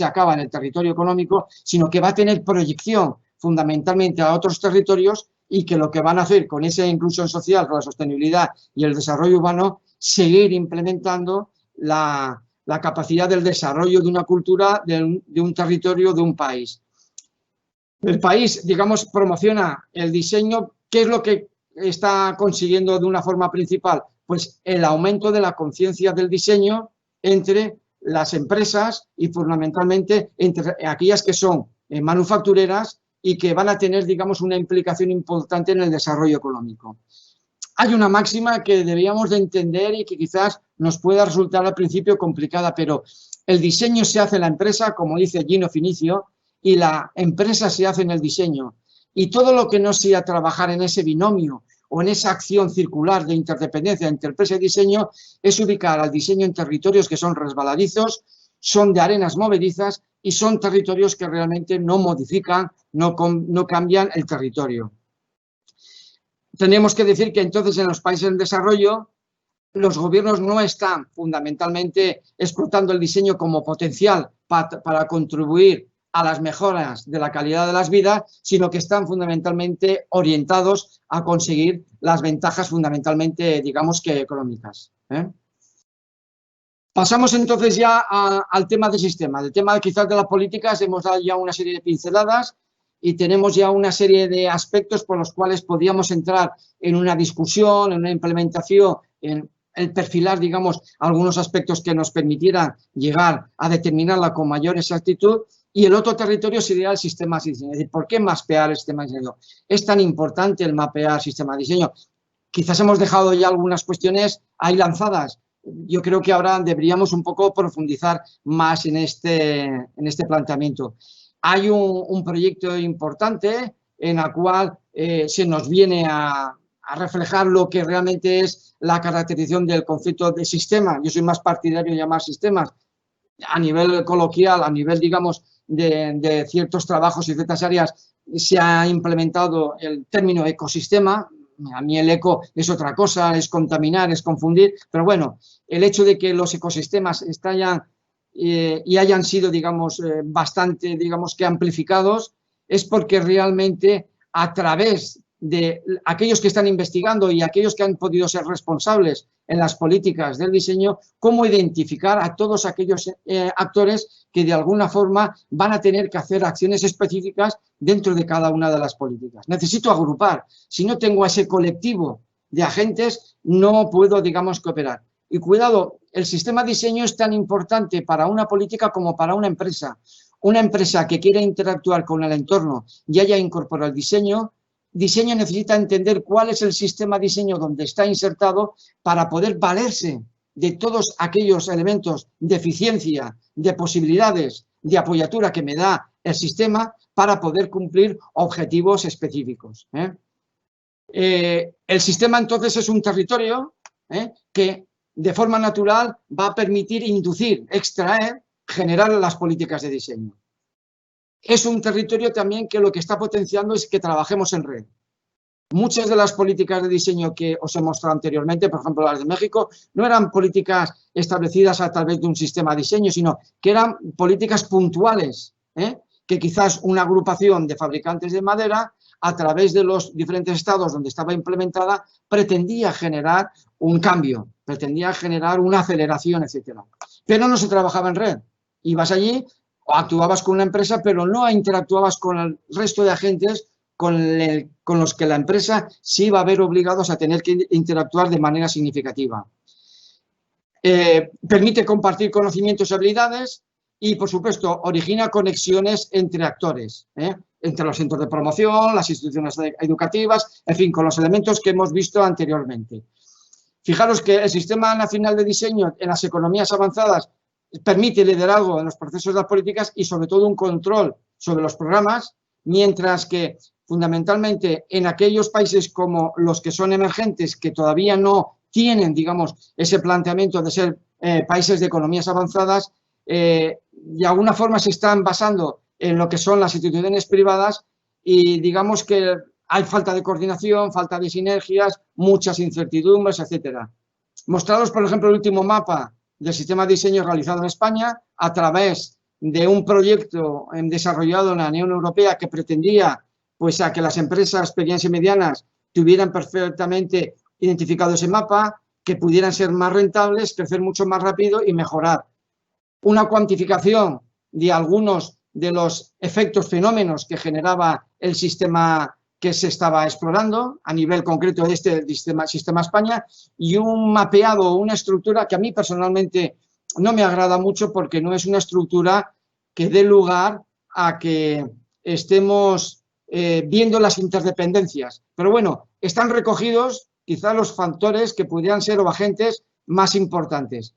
S3: acaba en el territorio económico, sino que va a tener proyección fundamentalmente a otros territorios, y que lo que van a hacer con esa inclusión social, con la sostenibilidad y el desarrollo urbano, seguir implementando la capacidad del desarrollo de una cultura, de un territorio, de un país. El país, digamos, promociona el diseño. ¿Qué es lo que está consiguiendo de una forma principal? Pues el aumento de la conciencia del diseño entre las empresas y fundamentalmente entre aquellas que son manufactureras y que van a tener, digamos, una implicación importante en el desarrollo económico. Hay una máxima que deberíamos de entender y que quizás nos pueda resultar al principio complicada, pero el diseño se hace en la empresa, como dice Gino Finicio, y la empresa se hace en el diseño. Y todo lo que no sea trabajar en ese binomio o en esa acción circular de interdependencia entre empresa y diseño es ubicar al diseño en territorios que son resbaladizos, son de arenas movedizas y son territorios que realmente no modifican, no cambian el territorio. Tenemos que decir que entonces en los países en desarrollo los gobiernos no están fundamentalmente explotando el diseño como potencial para contribuir a las mejoras de la calidad de las vidas, sino que están fundamentalmente orientados a conseguir las ventajas fundamentalmente, digamos que económicas. Pasamos entonces ya al tema del sistema. Del tema quizás de las políticas hemos dado ya una serie de pinceladas y tenemos ya una serie de aspectos por los cuales podríamos entrar en una discusión, en una implementación, en el perfilar, digamos, algunos aspectos que nos permitieran llegar a determinarla con mayor exactitud. Y el otro territorio sería el sistema de diseño. Es decir, ¿por qué mapear el sistema de diseño? Es tan importante el mapear el sistema de diseño. Quizás hemos dejado ya algunas cuestiones ahí lanzadas. Yo creo que ahora deberíamos un poco profundizar más en este planteamiento. Hay un proyecto importante en el cual se nos viene a reflejar lo que realmente es la caracterización del concepto de sistema. Yo soy más partidario de llamar sistemas. A nivel coloquial, a nivel, digamos, de ciertos trabajos y ciertas áreas, se ha implementado el término ecosistema. A mí el eco es otra cosa, es contaminar, es confundir, pero bueno, el hecho de que los ecosistemas estallan y hayan sido, digamos, bastante, digamos, que amplificados, es porque realmente a través de aquellos que están investigando y aquellos que han podido ser responsables en las políticas del diseño, cómo identificar a todos aquellos actores que de alguna forma van a tener que hacer acciones específicas dentro de cada una de las políticas. Necesito agrupar. Si no tengo a ese colectivo de agentes, no puedo, digamos, cooperar. Y cuidado, el sistema de diseño es tan importante para una política como para una empresa. Una empresa que quiera interactuar con el entorno y haya incorporado el diseño necesita entender cuál es el sistema de diseño donde está insertado para poder valerse de todos aquellos elementos de eficiencia, de posibilidades, de apoyatura que me da el sistema para poder cumplir objetivos específicos. El sistema entonces es un territorio que de forma natural va a permitir inducir, extraer, generar las políticas de diseño. Es un territorio también que lo que está potenciando es que trabajemos en red. Muchas de las políticas de diseño que os he mostrado anteriormente, por ejemplo las de México, no eran políticas establecidas a través de un sistema de diseño, sino que eran políticas puntuales, que quizás una agrupación de fabricantes de madera, a través de los diferentes estados donde estaba implementada, pretendía generar un cambio, pretendía generar una aceleración, etc. Pero no se trabajaba en red. Ibas allí, O actuabas con una empresa, pero no interactuabas con el resto de agentes con los que la empresa sí iba a ver obligados a tener que interactuar de manera significativa. Permite compartir conocimientos y habilidades y, por supuesto, origina conexiones entre actores, entre los centros de promoción, las instituciones educativas, en fin, con los elementos que hemos visto anteriormente. Fijaros que el Sistema Nacional de Diseño en las economías avanzadas permite liderazgo en los procesos de las políticas y, sobre todo, un control sobre los programas, mientras que, fundamentalmente, en aquellos países como los que son emergentes, que todavía no tienen, digamos, ese planteamiento de ser países de economías avanzadas, de alguna forma se están basando en lo que son las instituciones privadas y, digamos, que hay falta de coordinación, falta de sinergias, muchas incertidumbres, etcétera. Mostrados, por ejemplo, el último mapa del sistema de diseño realizado en España a través de un proyecto desarrollado en la Unión Europea que pretendía pues, a que las empresas pequeñas y medianas tuvieran perfectamente identificado ese mapa, que pudieran ser más rentables, crecer mucho más rápido y mejorar. Una cuantificación de algunos de los efectos, fenómenos que generaba el sistema que se estaba explorando a nivel concreto de este sistema España y un mapeado, una estructura que a mí personalmente no me agrada mucho porque no es una estructura que dé lugar a que estemos viendo las interdependencias. Pero bueno, están recogidos quizás los factores que pudieran ser o agentes más importantes.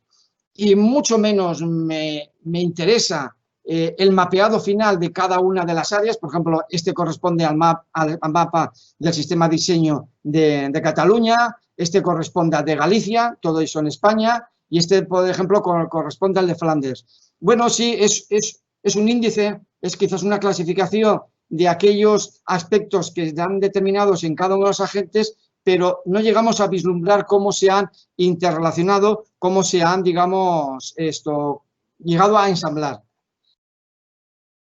S3: Y mucho menos me interesa el mapeado final de cada una de las áreas. Por ejemplo, este corresponde al mapa del sistema de diseño de Cataluña, este corresponde al de Galicia, todo eso en España, y este, por ejemplo, corresponde al de Flandes. Bueno, sí, es un índice, es quizás una clasificación de aquellos aspectos que están determinados en cada uno de los agentes, pero no llegamos a vislumbrar cómo se han interrelacionado, cómo se han, digamos, llegado a ensamblar.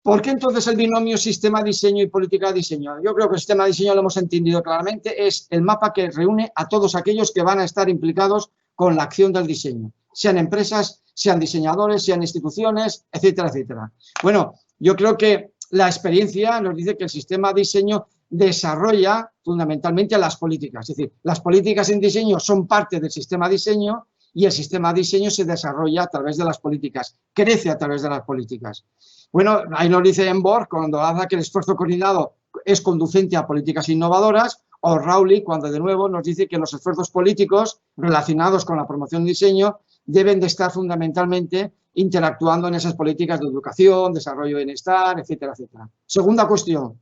S3: ¿Por qué entonces el binomio sistema diseño y política diseño? Yo creo que el sistema diseño, lo hemos entendido claramente, es el mapa que reúne a todos aquellos que van a estar implicados con la acción del diseño, sean empresas, sean diseñadores, sean instituciones, etcétera, etcétera. Bueno, yo creo que la experiencia nos dice que el sistema diseño desarrolla fundamentalmente las políticas, es decir, las políticas en diseño son parte del sistema diseño y el sistema diseño se desarrolla a través de las políticas, crece a través de las políticas. Bueno, ahí nos dice Embord cuando habla que el esfuerzo coordinado es conducente a políticas innovadoras, o Rowley cuando de nuevo nos dice que los esfuerzos políticos relacionados con la promoción de diseño deben de estar fundamentalmente interactuando en esas políticas de educación, desarrollo de bienestar, etcétera, etcétera. Segunda cuestión,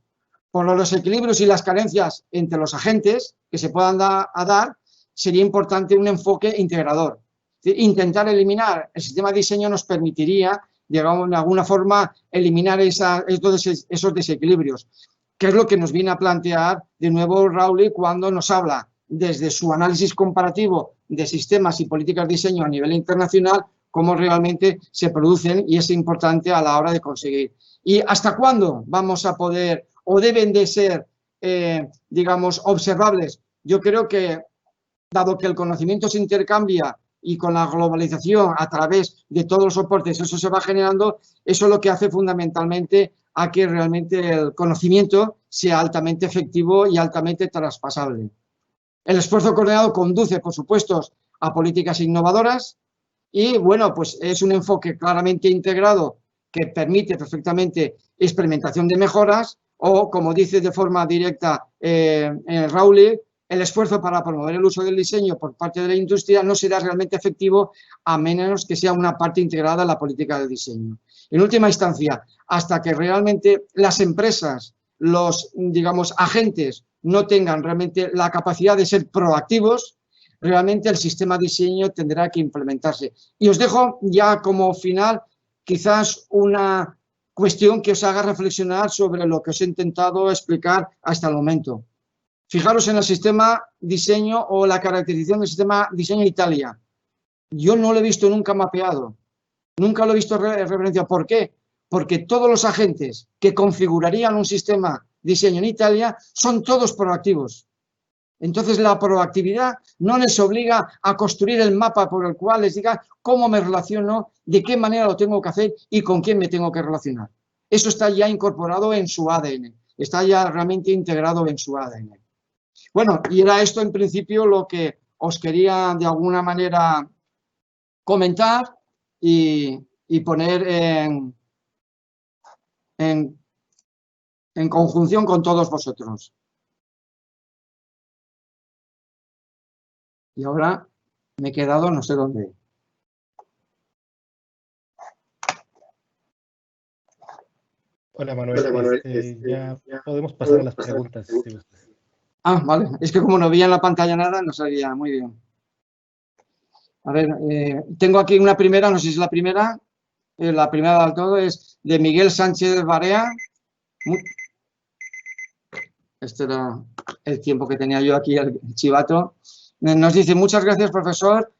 S3: por los equilibrios y las carencias entre los agentes que se puedan dar, sería importante un enfoque integrador. Intentar eliminar el sistema de diseño nos permitiría, digamos, de alguna forma, eliminar esos desequilibrios, que es lo que nos viene a plantear de nuevo Rowley cuando nos habla desde su análisis comparativo de sistemas y políticas de diseño a nivel internacional, cómo realmente se producen y es importante a la hora de conseguir. ¿Y hasta cuándo vamos a poder o deben de ser, digamos, observables? Yo creo que, dado que el conocimiento se intercambia y con la globalización a través de todos los soportes eso se va generando, eso es lo que hace fundamentalmente a que realmente el conocimiento sea altamente efectivo y altamente traspasable. El esfuerzo coordinado conduce, por supuesto, a políticas innovadoras y, bueno, pues es un enfoque claramente integrado que permite perfectamente experimentación de mejoras o, como dice de forma directa Rowley, el esfuerzo para promover el uso del diseño por parte de la industria no será realmente efectivo a menos que sea una parte integrada en la política de diseño. En última instancia, hasta que realmente las empresas, los, digamos, agentes no tengan realmente la capacidad de ser proactivos, realmente el sistema de diseño tendrá que implementarse. Y os dejo ya como final quizás una cuestión que os haga reflexionar sobre lo que os he intentado explicar hasta el momento. Fijaros en el sistema diseño o la caracterización del sistema diseño Italia. Yo no lo he visto nunca mapeado, nunca lo he visto referenciado. ¿Por qué? Porque todos los agentes que configurarían un sistema diseño en Italia son todos proactivos. Entonces, la proactividad no les obliga a construir el mapa por el cual les diga cómo me relaciono, de qué manera lo tengo que hacer y con quién me tengo que relacionar. Eso está ya incorporado en su ADN, está ya realmente integrado en su ADN. Bueno, y era esto en principio lo que os quería de alguna manera comentar y poner en conjunción con todos vosotros. Y ahora me he quedado no sé dónde.
S4: Hola Manuel, ya podemos pasar a las preguntas.
S3: Ah, vale. Es que como no veía en la pantalla nada, no sabía. Muy bien. A ver, tengo aquí una primera, no sé si es la primera. La primera del todo es de Miguel Sánchez Barea. Este era el tiempo que tenía yo aquí, el chivato. Nos dice, muchas gracias, profesor.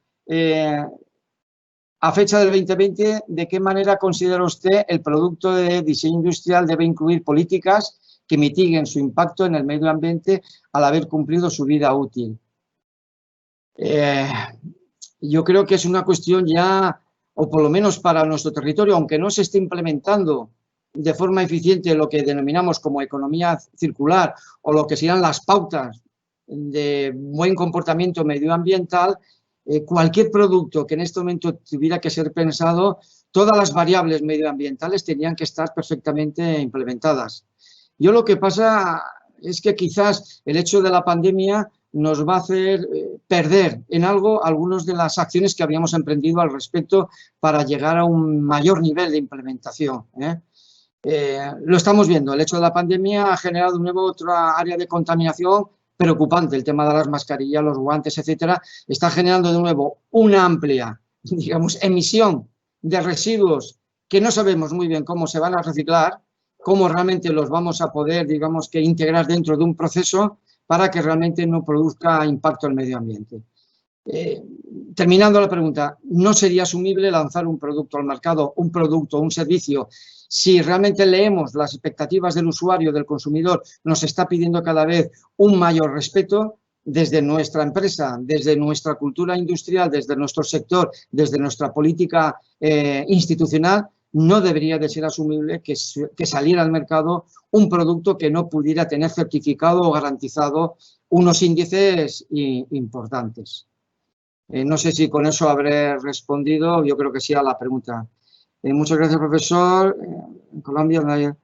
S3: A fecha del 2020, ¿de qué manera considera usted el producto de diseño industrial debe incluir políticas que mitiguen su impacto en el medio ambiente al haber cumplido su vida útil? Yo creo que es una cuestión ya, o por lo menos para nuestro territorio, aunque no se esté implementando de forma eficiente lo que denominamos como economía circular o lo que serían las pautas de buen comportamiento medioambiental, cualquier producto que en este momento tuviera que ser pensado, todas las variables medioambientales tenían que estar perfectamente implementadas. Yo lo que pasa es que quizás el hecho de la pandemia nos va a hacer perder en algo algunas de las acciones que habíamos emprendido al respecto para llegar a un mayor nivel de implementación. Lo estamos viendo, el hecho de la pandemia ha generado de nuevo otra área de contaminación preocupante, el tema de las mascarillas, los guantes, etcétera, está generando de nuevo una amplia, digamos, emisión de residuos que no sabemos muy bien cómo se van a reciclar, cómo realmente los vamos a poder, digamos, que integrar dentro de un proceso para que realmente no produzca impacto al medio ambiente. Terminando la pregunta, ¿no sería asumible lanzar un producto al mercado, un producto, un servicio, si realmente leemos las expectativas del usuario, del consumidor, nos está pidiendo cada vez un mayor respeto desde nuestra empresa, desde nuestra cultura industrial, desde nuestro sector, desde nuestra política institucional? No debería de ser asumible que saliera al mercado un producto que no pudiera tener certificado o garantizado unos índices importantes. No sé si con eso habré respondido, yo creo que sí a la pregunta. Muchas gracias, profesor. En Colombia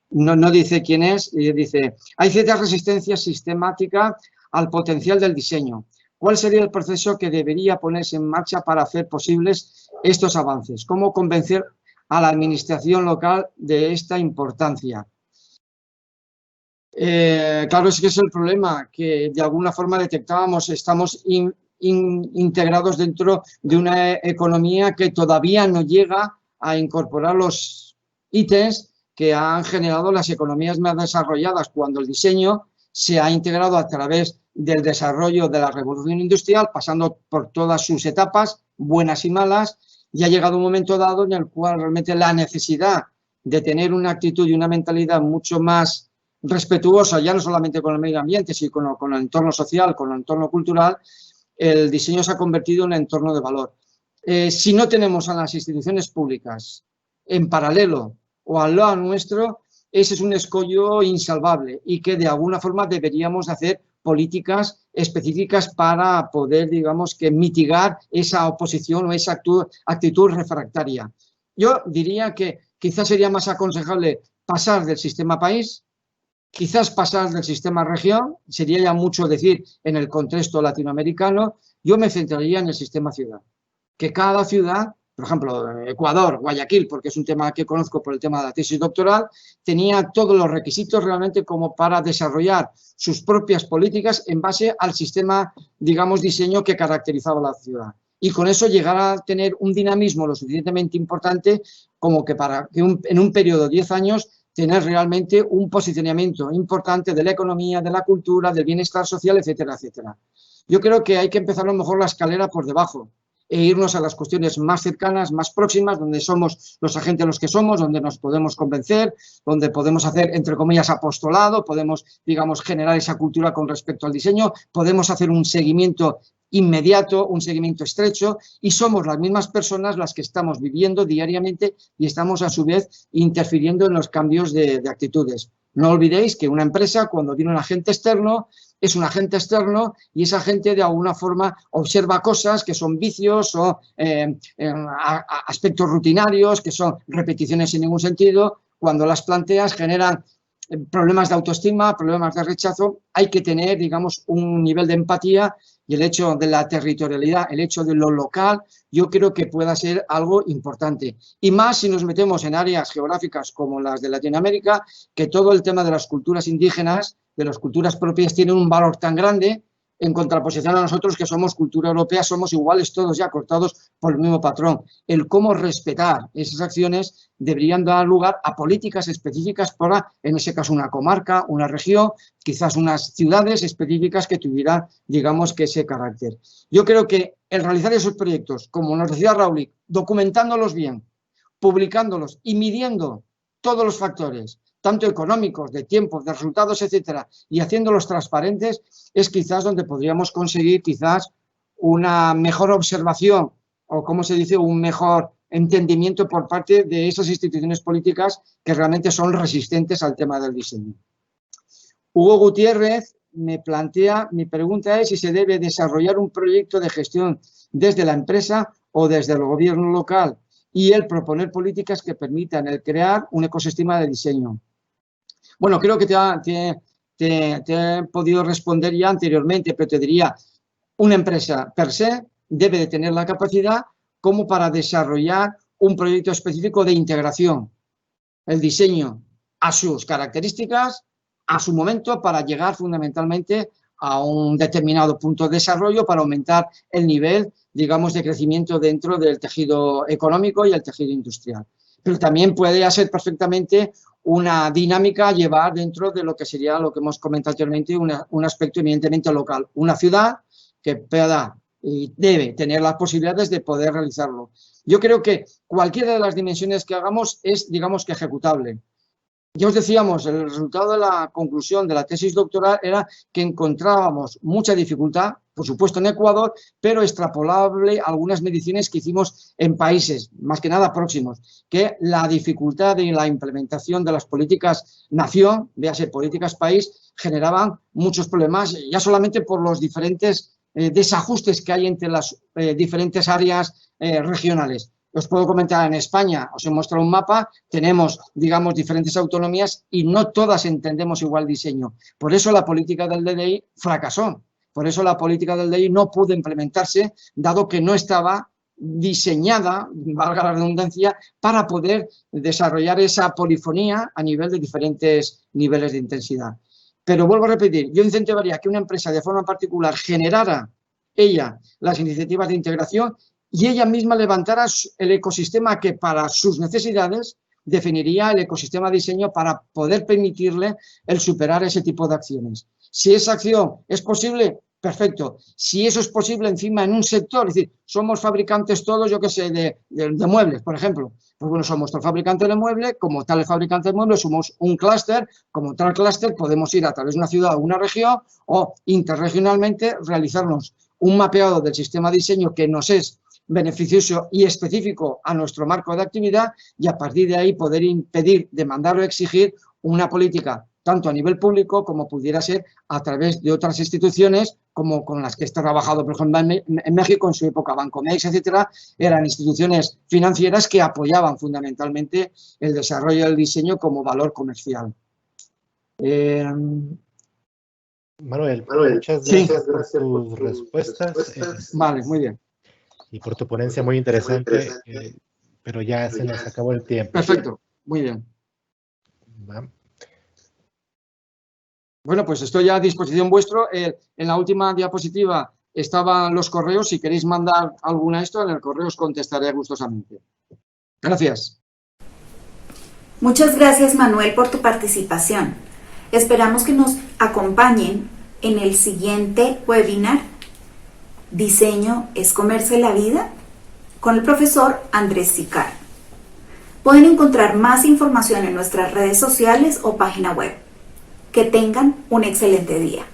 S3: no dice quién es, dice, hay cierta resistencia sistemática al potencial del diseño. ¿Cuál sería el proceso que debería ponerse en marcha para hacer posibles estos avances? ¿Cómo convencer a la administración local de esta importancia? Claro, es que es el problema, que de alguna forma detectábamos, estamos integrados dentro de una economía que todavía no llega a incorporar los ítems que han generado las economías más desarrolladas, cuando el diseño se ha integrado a través del desarrollo de la revolución industrial, pasando por todas sus etapas, buenas y malas, y ha llegado un momento dado en el cual realmente la necesidad de tener una actitud y una mentalidad mucho más respetuosa, ya no solamente con el medio ambiente, sino con el entorno social, con el entorno cultural, el diseño se ha convertido en un entorno de valor. Si no tenemos a las instituciones públicas en paralelo o al lado nuestro, ese es un escollo insalvable y que de alguna forma deberíamos hacer políticas específicas para poder, digamos, que mitigar esa oposición o esa actitud refractaria. Yo diría que quizás sería más aconsejable pasar del sistema país, quizás pasar del sistema región, sería ya mucho decir en el contexto latinoamericano. Yo me centraría en el sistema ciudad. Que cada ciudad, por ejemplo, Ecuador, Guayaquil, porque es un tema que conozco por el tema de la tesis doctoral, tenía todos los requisitos realmente como para desarrollar sus propias políticas en base al sistema, digamos, diseño que caracterizaba la ciudad. Y con eso llegar a tener un dinamismo lo suficientemente importante como que para que en un periodo de 10 años tener realmente un posicionamiento importante de la economía, de la cultura, del bienestar social, etcétera, etcétera. Yo creo que hay que empezar a lo mejor la escalera por debajo e irnos a las cuestiones más cercanas, más próximas, donde somos los agentes los que somos, donde nos podemos convencer, donde podemos hacer, entre comillas, apostolado, podemos, digamos, generar esa cultura con respecto al diseño, podemos hacer un seguimiento inmediato, un seguimiento estrecho, y somos las mismas personas las que estamos viviendo diariamente y estamos, a su vez, interfiriendo en los cambios de actitudes. No olvidéis que una empresa, cuando tiene un agente externo, es un agente externo y esa gente de alguna forma observa cosas que son vicios o aspectos rutinarios, que son repeticiones sin ningún sentido. Cuando las planteas generan problemas de autoestima, problemas de rechazo. Hay que tener, digamos, un nivel de empatía, y el hecho de la territorialidad, el hecho de lo local, yo creo que pueda ser algo importante. Y más si nos metemos en áreas geográficas como las de Latinoamérica, que todo el tema de las culturas indígenas, de las culturas propias, tiene un valor tan grande, en contraposición a nosotros que somos cultura europea, somos iguales todos ya cortados por el mismo patrón. El cómo respetar esas acciones deberían dar lugar a políticas específicas para, en ese caso, una comarca, una región, quizás unas ciudades específicas que tuvieran, digamos, que ese carácter. Yo creo que el realizar esos proyectos, como nos decía Raulik, documentándolos bien, publicándolos y midiendo todos los factores, tanto económicos, de tiempo, de resultados, etcétera, y haciéndolos transparentes, es quizás donde podríamos conseguir quizás una mejor observación o, como se dice, un mejor entendimiento por parte de esas instituciones políticas que realmente son resistentes al tema del diseño. Hugo Gutiérrez me plantea, mi pregunta es si se debe desarrollar un proyecto de gestión desde la empresa o desde el gobierno local y el proponer políticas que permitan el crear un ecosistema de diseño. Bueno, creo que te he podido responder ya anteriormente, pero te diría, una empresa per se debe de tener la capacidad como para desarrollar un proyecto específico de integración, el diseño a sus características, a su momento, para llegar fundamentalmente a un determinado punto de desarrollo para aumentar el nivel, digamos, de crecimiento dentro del tejido económico y el tejido industrial. Pero también puede ser perfectamente una dinámica a llevar dentro de lo que sería lo que hemos comentado anteriormente, un aspecto evidentemente local. Una ciudad que pueda y debe tener las posibilidades de poder realizarlo. Yo creo que cualquiera de las dimensiones que hagamos es, digamos, que ejecutable. Ya os decíamos, el resultado de la conclusión de la tesis doctoral era que encontrábamos mucha dificultad, por supuesto en Ecuador, pero extrapolable a algunas mediciones que hicimos en países, más que nada próximos, que la dificultad de la implementación de las políticas nación, véase políticas país, generaban muchos problemas, ya solamente por los diferentes desajustes que hay entre las diferentes áreas regionales. Os puedo comentar, en España, os he mostrado un mapa, tenemos, digamos, diferentes autonomías y no todas entendemos igual diseño. Por eso la política del DDI fracasó. Por eso la política del DDI no pudo implementarse, dado que no estaba diseñada, valga la redundancia, para poder desarrollar esa polifonía a nivel de diferentes niveles de intensidad. Pero vuelvo a repetir, yo incentivaría que una empresa de forma particular generara ella las iniciativas de integración y ella misma levantara el ecosistema que para sus necesidades definiría el ecosistema de diseño para poder permitirle el superar ese tipo de acciones. Si esa acción es posible, perfecto. Si eso es posible encima en un sector, es decir, somos fabricantes todos, yo qué sé, de muebles, por ejemplo. Pues bueno, somos el fabricante de muebles, como tal el fabricante de muebles, somos un clúster, como tal clúster podemos ir a través de una ciudad o una región o interregionalmente realizarnos un mapeado del sistema de diseño que nos es beneficioso y específico a nuestro marco de actividad y a partir de ahí poder impedir, demandar o exigir una política tanto a nivel público como pudiera ser a través de otras instituciones como con las que he trabajado, por ejemplo, en México, en su época Bancomex, etcétera, eran instituciones financieras que apoyaban fundamentalmente el desarrollo del diseño como valor comercial.
S4: Manuel, muchas gracias por tus respuestas.
S3: Vale, muy bien.
S4: Y por tu ponencia muy interesante, pero ya se nos acabó el tiempo.
S3: Perfecto, muy bien. Bueno, pues estoy ya a disposición vuestro. En la última diapositiva estaban los correos. Si queréis mandar alguna a esto, en el correo os contestaré gustosamente. Gracias.
S2: Muchas gracias, Manuel, por tu participación. Esperamos que nos acompañen en el siguiente webinar ¿Diseño es comerse la vida? Con el profesor Andrés Sicar. Pueden encontrar más información en nuestras redes sociales o página web. Que tengan un excelente día.